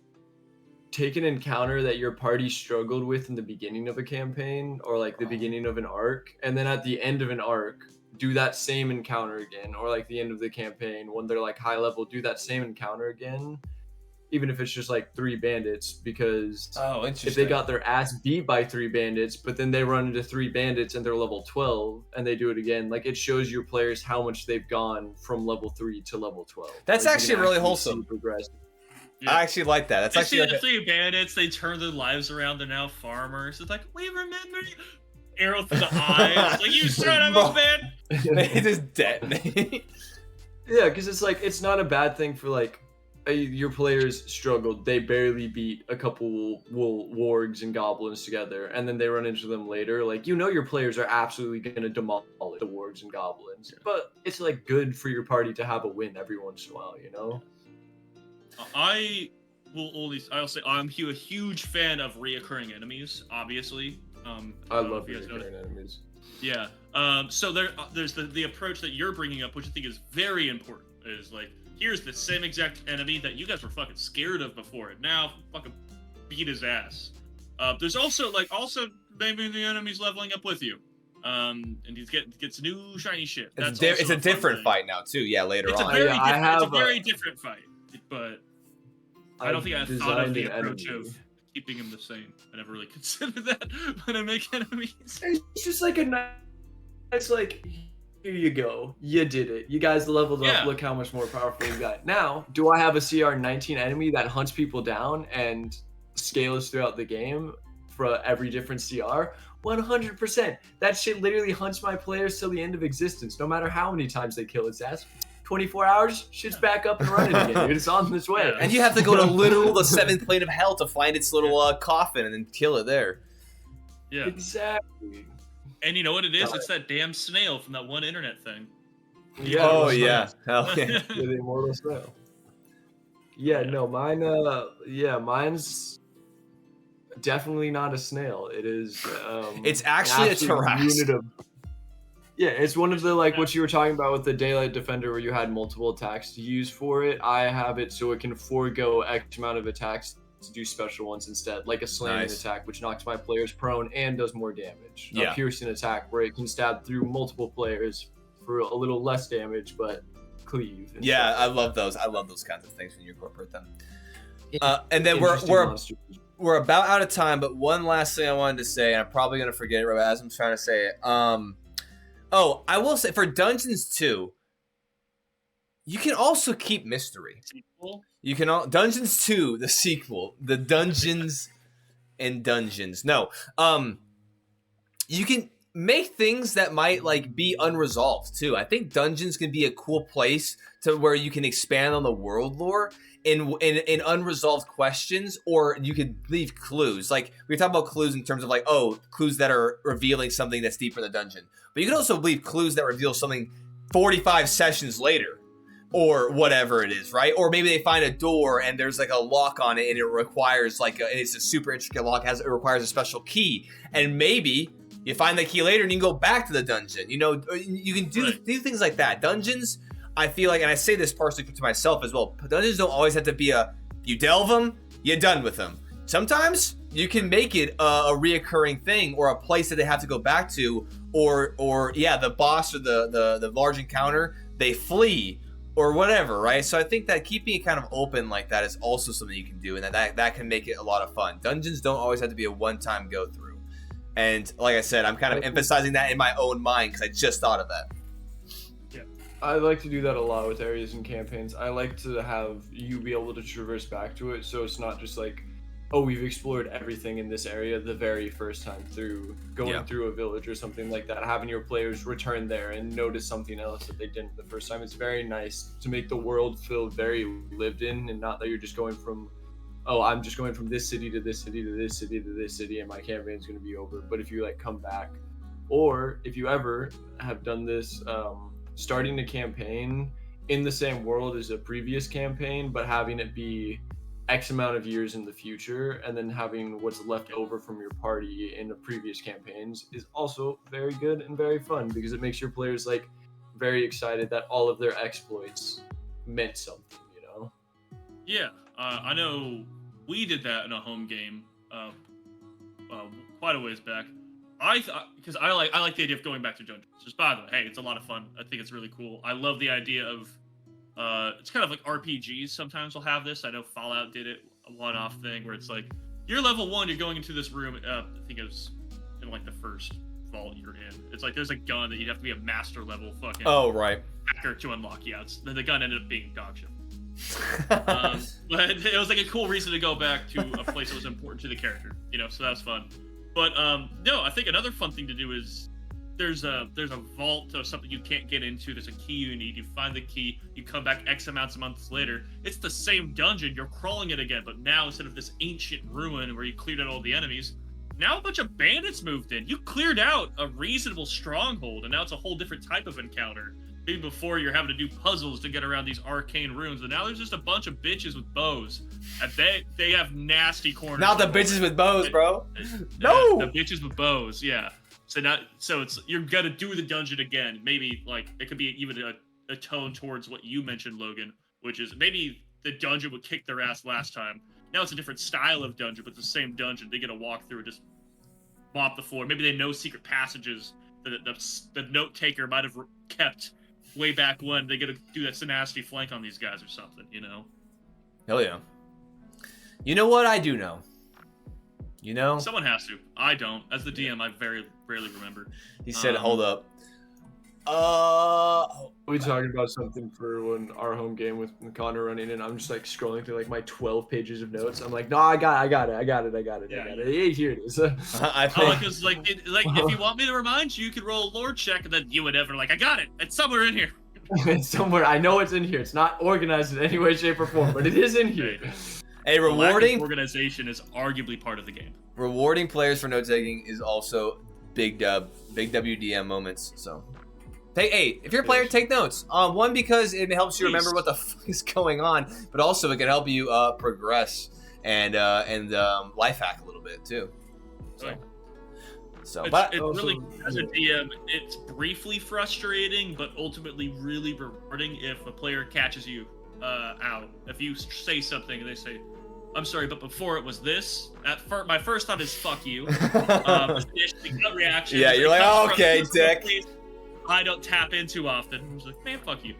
take an encounter that your party struggled with in the beginning of a campaign or like the beginning of an arc, and then at the end of an arc do that same encounter again, or like the end of the campaign when they're like high level, do that same encounter again. Even if it's just like 3 bandits, because if they got their ass beat by 3 bandits, but then they run into 3 bandits and they're level 12 and they do it again, like it shows your players how much they've gone from level 3 to level 12. That's like, actually really wholesome. Yeah. I actually like that. That's I actually see like the 3 bandits, they turn their lives around, they're now farmers. It's like, we remember you. Arrow through the eyes. Like, you son of a bitch. They just detonate. Yeah, because it's like, it's not a bad thing for like, your players struggled. They barely beat a couple wargs and goblins together, and then they run into them later. Like, you know your players are absolutely going to demolish the wargs and goblins. Yeah. But it's like good for your party to have a win every once in a while, you know? I'll say I'm a huge fan of reoccurring enemies, obviously. I love reoccurring enemies. Yeah. So there's the approach that you're bringing up, which I think is very important, is like, here's the same exact enemy that you guys were fucking scared of before, and now fucking beat his ass. There's also maybe the enemy's leveling up with you, and he gets new shiny shit. It's a different fight now too. Yeah, later on. It's a very different fight, but I don't think I thought of the approach of keeping him the same. I never really considered that when I make enemies. It's just like it's like, here you go. You did it. You guys leveled up. Look how much more powerful you got. Now, do I have a CR19 enemy that hunts people down and scales throughout the game for every different CR? 100%. That shit literally hunts my players till the end of existence, no matter how many times they kill its ass. 24 hours, shit's back up and running again. Dude, it's on this way. And you have to go to literal the 7th plane of hell to find its little coffin and then kill it there. Yeah. Exactly. And you know what it is? It's that damn snail from that one internet thing. Yeah. Oh, yeah. Hell yeah. The immortal snail. Yeah, no, mine's definitely not a snail. It is it's actually a Tarrasque. Yeah, it's one of the, like, what you were talking about with the Daylight Defender where you had multiple attacks to use for it. I have it so it can forego X amount of attacks to do special ones instead, like a slamming attack, which knocks my players prone and does more damage. Yeah. A piercing attack where it can stab through multiple players for a little less damage, but cleave. Yeah, I love those. I love those kinds of things when you incorporate them. And then we're about out of time, but one last thing I wanted to say, and I'm probably going to forget it right as I'm trying to say it. I will say, for Dungeons 2, you can also keep mystery. Sequel? You can Dungeons 2, the sequel, the Dungeons and Dungeons. No, you can make things that might like be unresolved too. I think dungeons can be a cool place to where you can expand on the world lore in unresolved questions, or you could leave clues. Like we talk about clues in terms of like, oh, clues that are revealing something that's deeper in the dungeon. But you can also leave clues that reveal something 45 sessions later, or whatever it is, right? Or maybe they find a door and there's like a lock on it, and it requires like and it's a super intricate lock, it requires a special key, and maybe you find the key later and you can go back to the dungeon. You know, you can do things like that. Dungeons, I feel like, and I say this partially to myself as well, dungeons don't always have to be you delve them, you're done with them. Sometimes you can make it a reoccurring thing, or a place that they have to go back to, or yeah, the boss or the large encounter, they flee or whatever, right? So I think that keeping it kind of open like that is also something you can do, and that can make it a lot of fun. Dungeons don't always have to be a one-time go through. And like I said, I'm kind of emphasizing that in my own mind because I just thought of that. Yeah, I like to do that a lot with areas and campaigns. I like to have you be able to traverse back to it, so it's not just like, oh, we've explored everything in this area the very first time through, going through a village or something like that, having your players return there and notice something else that they didn't the first time. It's very nice to make the world feel very lived in, and not that you're just going from, oh, I'm just going from this city to this city to this city to this city and my campaign's going to be over. But if you like come back, or if you ever have done this, starting a campaign in the same world as a previous campaign, but having it be X amount of years in the future, and then having what's left over from your party in the previous campaigns, is also very good and very fun, because it makes your players like very excited that all of their exploits meant something, you know? Yeah. I know we did that in a home game quite a ways back. Because I like the idea of going back to dungeons. Just by the way, hey, it's a lot of fun. I think it's really cool. I love the idea of it's kind of like RPGs sometimes will have this. I know Fallout did it, a one-off thing where it's like, you're level 1, you're going into this room. I think it was in like the first vault you're in. It's like there's a gun that you'd have to be a master level fucking hacker to unlock. Yeah, then the gun ended up being dog shit. But it was like a cool reason to go back to a place that was important to the character, you know, so that was fun. But no, I think another fun thing to do is there's a vault of something you can't get into. There's a key you need. You find the key. You come back X amounts of months later. It's the same dungeon. You're crawling it again, but now instead of this ancient ruin where you cleared out all the enemies, now a bunch of bandits moved in. You cleared out a reasonable stronghold, and now it's a whole different type of encounter. Maybe before you're having to do puzzles to get around these arcane ruins, and now there's just a bunch of bitches with bows, and they have nasty corners. Not the bitches with bows, bro. No, the bitches with bows. Yeah. So it's you're gonna do the dungeon again. Maybe like it could be even a tone towards what you mentioned, Logan, which is maybe the dungeon would kick their ass last time. Now it's a different style of dungeon, but the same dungeon. They get to walk through and just mop the floor. Maybe they know secret passages that the note taker might have kept way back when. They get to do that nasty flank on these guys or something, you know? Hell yeah. You know what I do know? You know? Someone has to. I don't. As the DM, I very rarely remember. He said, hold up. We talking about something for when our home game with Connor running in. I'm just like scrolling through like my 12 pages of notes. I'm like, no, I got it. Hey, here it is. I think because like if you want me to remind you, you could roll a lore check, and then you would ever like, I got it. It's somewhere in here. It's somewhere. I know it's in here. It's not organized in any way, shape, or form, but it is in here. A rewarding organization is arguably part of the game. Rewarding players for note taking is also big WDM moments. So, if you're a player, take notes. One, because it helps you remember what the fuck is going on, but also it can help you progress and life hack a little bit too. So, but really, as a DM, it's briefly frustrating, but ultimately really rewarding if a player catches you out. If you say something and they say, I'm sorry, but before it was this. My first thought is fuck you. The gut reaction. Yeah, you're like, oh, okay, dick. I don't tap into often. I'm just like, man, fuck you.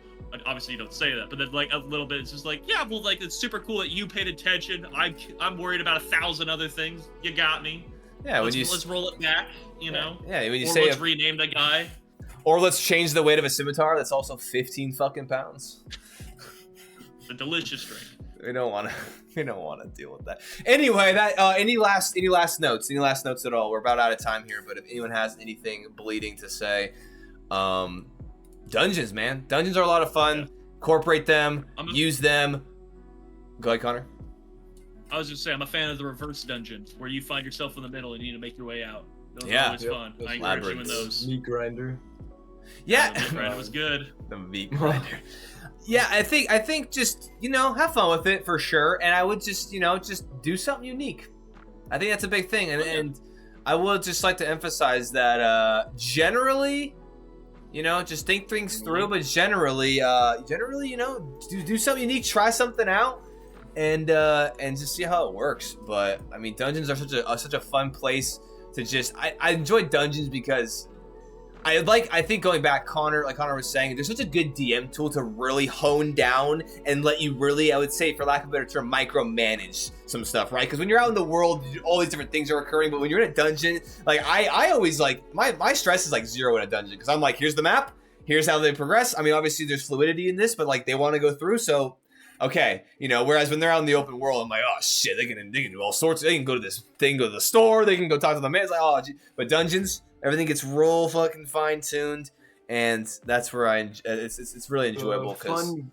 Obviously, you don't say that, but then like a little bit, it's just like, yeah, well, like it's super cool that you paid attention. I'm worried about 1,000 other things. You got me. Yeah, let's roll it back. You know. Yeah, when you or say let's rename the guy. Or let's change the weight of a scimitar. That's also 15 fucking pounds. It's a delicious drink. We don't want to. We don't want to deal with that. Anyway, that any last notes? Any last notes at all? We're about out of time here, but if anyone has anything bleeding to say, dungeons, man. Dungeons are a lot of fun. Yeah. Incorporate them. Use them. Go ahead, Connor. I was just saying, I'm a fan of the reverse dungeons, where you find yourself in the middle and you need to make your way out. Those are always fun. I encourage you in those. Meat grinder. Yeah. The meat grinder was good. The meat grinder. Yeah, I think just, have fun with it for sure. And I would just do something unique. I think that's a big thing. And I would just like to emphasize that generally, just think things through, but generally, do something unique, try something out, and just see how it works. But I mean, dungeons are such a fun place to just. I enjoy dungeons because I think going back, like Connor was saying, there's such a good DM tool to really hone down and let you really, I would say, for lack of a better term, micromanage some stuff, right? Because when you're out in the world, all these different things are occurring, but when you're in a dungeon, like I always like, my stress is like 0 in a dungeon, because I'm like, here's the map, here's how they progress. I mean, obviously there's fluidity in this, but like they want to go through, so okay, whereas when they're out in the open world, I'm like, oh shit, they can do all sorts. They can go to this thing, go to the store, they can go talk to the man. It's like, oh, gee. But dungeons, everything gets real fucking fine-tuned, and that's where it's really enjoyable. Fun,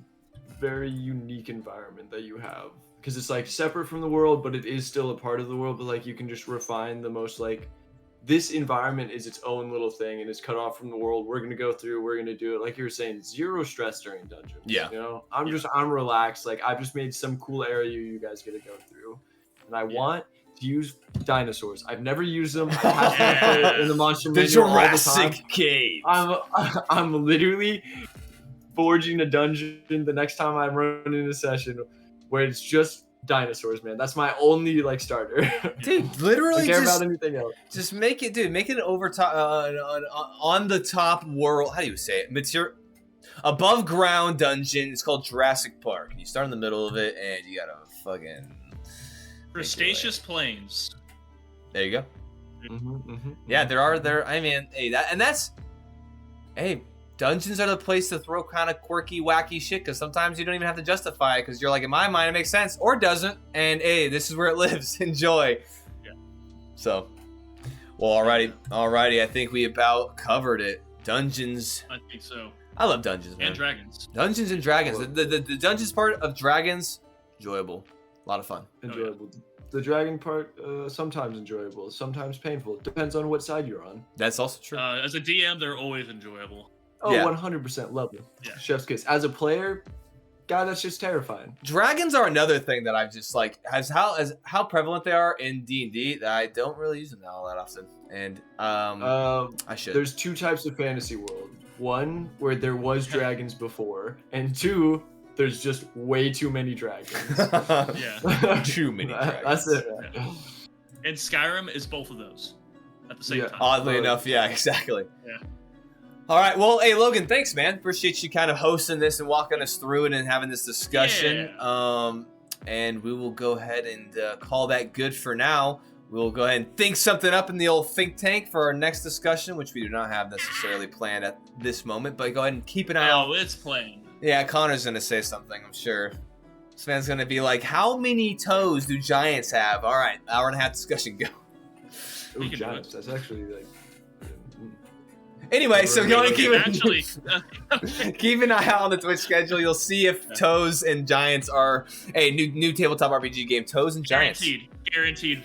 very unique environment that you have, because it's like separate from the world, but it is still a part of the world. But like you can just refine the most, like, this environment is its own little thing and it's cut off from the world. We're gonna go through. We're gonna do it. Like you were saying, 0 stress during dungeons. Yeah. I'm relaxed. Like I've just made some cool area you guys get to go through, and I want to use dinosaurs. I've never used them. I have to put it in the monster manual all the time. Jurassic Cave. I'm literally forging a dungeon the next time I'm running a session where it's just dinosaurs, man. That's my only starter. Dude, literally, I don't care about anything else. Just make it an over top, on the top world. How do you say it? Above ground dungeon. It's called Jurassic Park. You start in the middle of it, and you gotta fucking. Cretaceous plains. There you go. Yeah, there. I mean, dungeons are the place to throw kind of quirky, wacky shit, because sometimes you don't even have to justify it, because you're like, in my mind, it makes sense, or doesn't, and this is where it lives. Enjoy. Yeah. So, well, alrighty. I think we about covered it. Dungeons. I think so. I love dungeons, man. And dragons. Dungeons and dragons. The dungeons part of dragons, enjoyable. A lot of fun. Enjoyable. Oh, yeah. The dragon part, sometimes enjoyable, sometimes painful. Depends on what side you're on. That's also true. As a DM, they're always enjoyable. Oh, yeah. 100% love them. Yeah. Chef's kiss. As a player, God, that's just terrifying. Dragons are another thing that I've just as how prevalent they are in D&D, that I don't really use them all that often. And I should. There's 2 types of fantasy world. 1 where there was dragons before, and 2 there's just way too many dragons. Yeah. Too many dragons. That's it. Yeah. And Skyrim is both of those at the same time. Oddly enough, yeah, exactly. Yeah. All right. Well, hey, Logan, thanks, man. Appreciate you kind of hosting this and walking us through it and having this discussion. Yeah. And we will go ahead and call that good for now. We'll go ahead and think something up in the old think tank for our next discussion, which we do not have necessarily planned at this moment, but go ahead and keep an eye out. Oh, it's planned. Yeah, Connor's going to say something, I'm sure. This man's going to be like, how many toes do giants have? All right, hour and a half discussion, go. Ooh, giants, that's actually Anyway, so go ahead and keep an eye out on the Twitch schedule. You'll see if toes and giants are a new tabletop RPG game. Toes and giants. Guaranteed.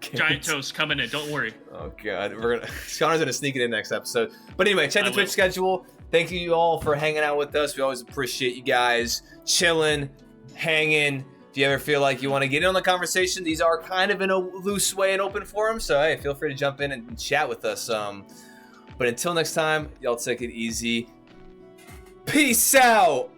Giant toes coming in. Don't worry. Oh god, Connor's gonna sneak it in next episode. But anyway, check the Twitch schedule. Thank you all for hanging out with us. We always appreciate you guys chilling, hanging. If you ever feel like you want to get in on the conversation, these are kind of in a loose way an open forum. So hey, feel free to jump in and chat with us. But until next time, y'all take it easy. Peace out.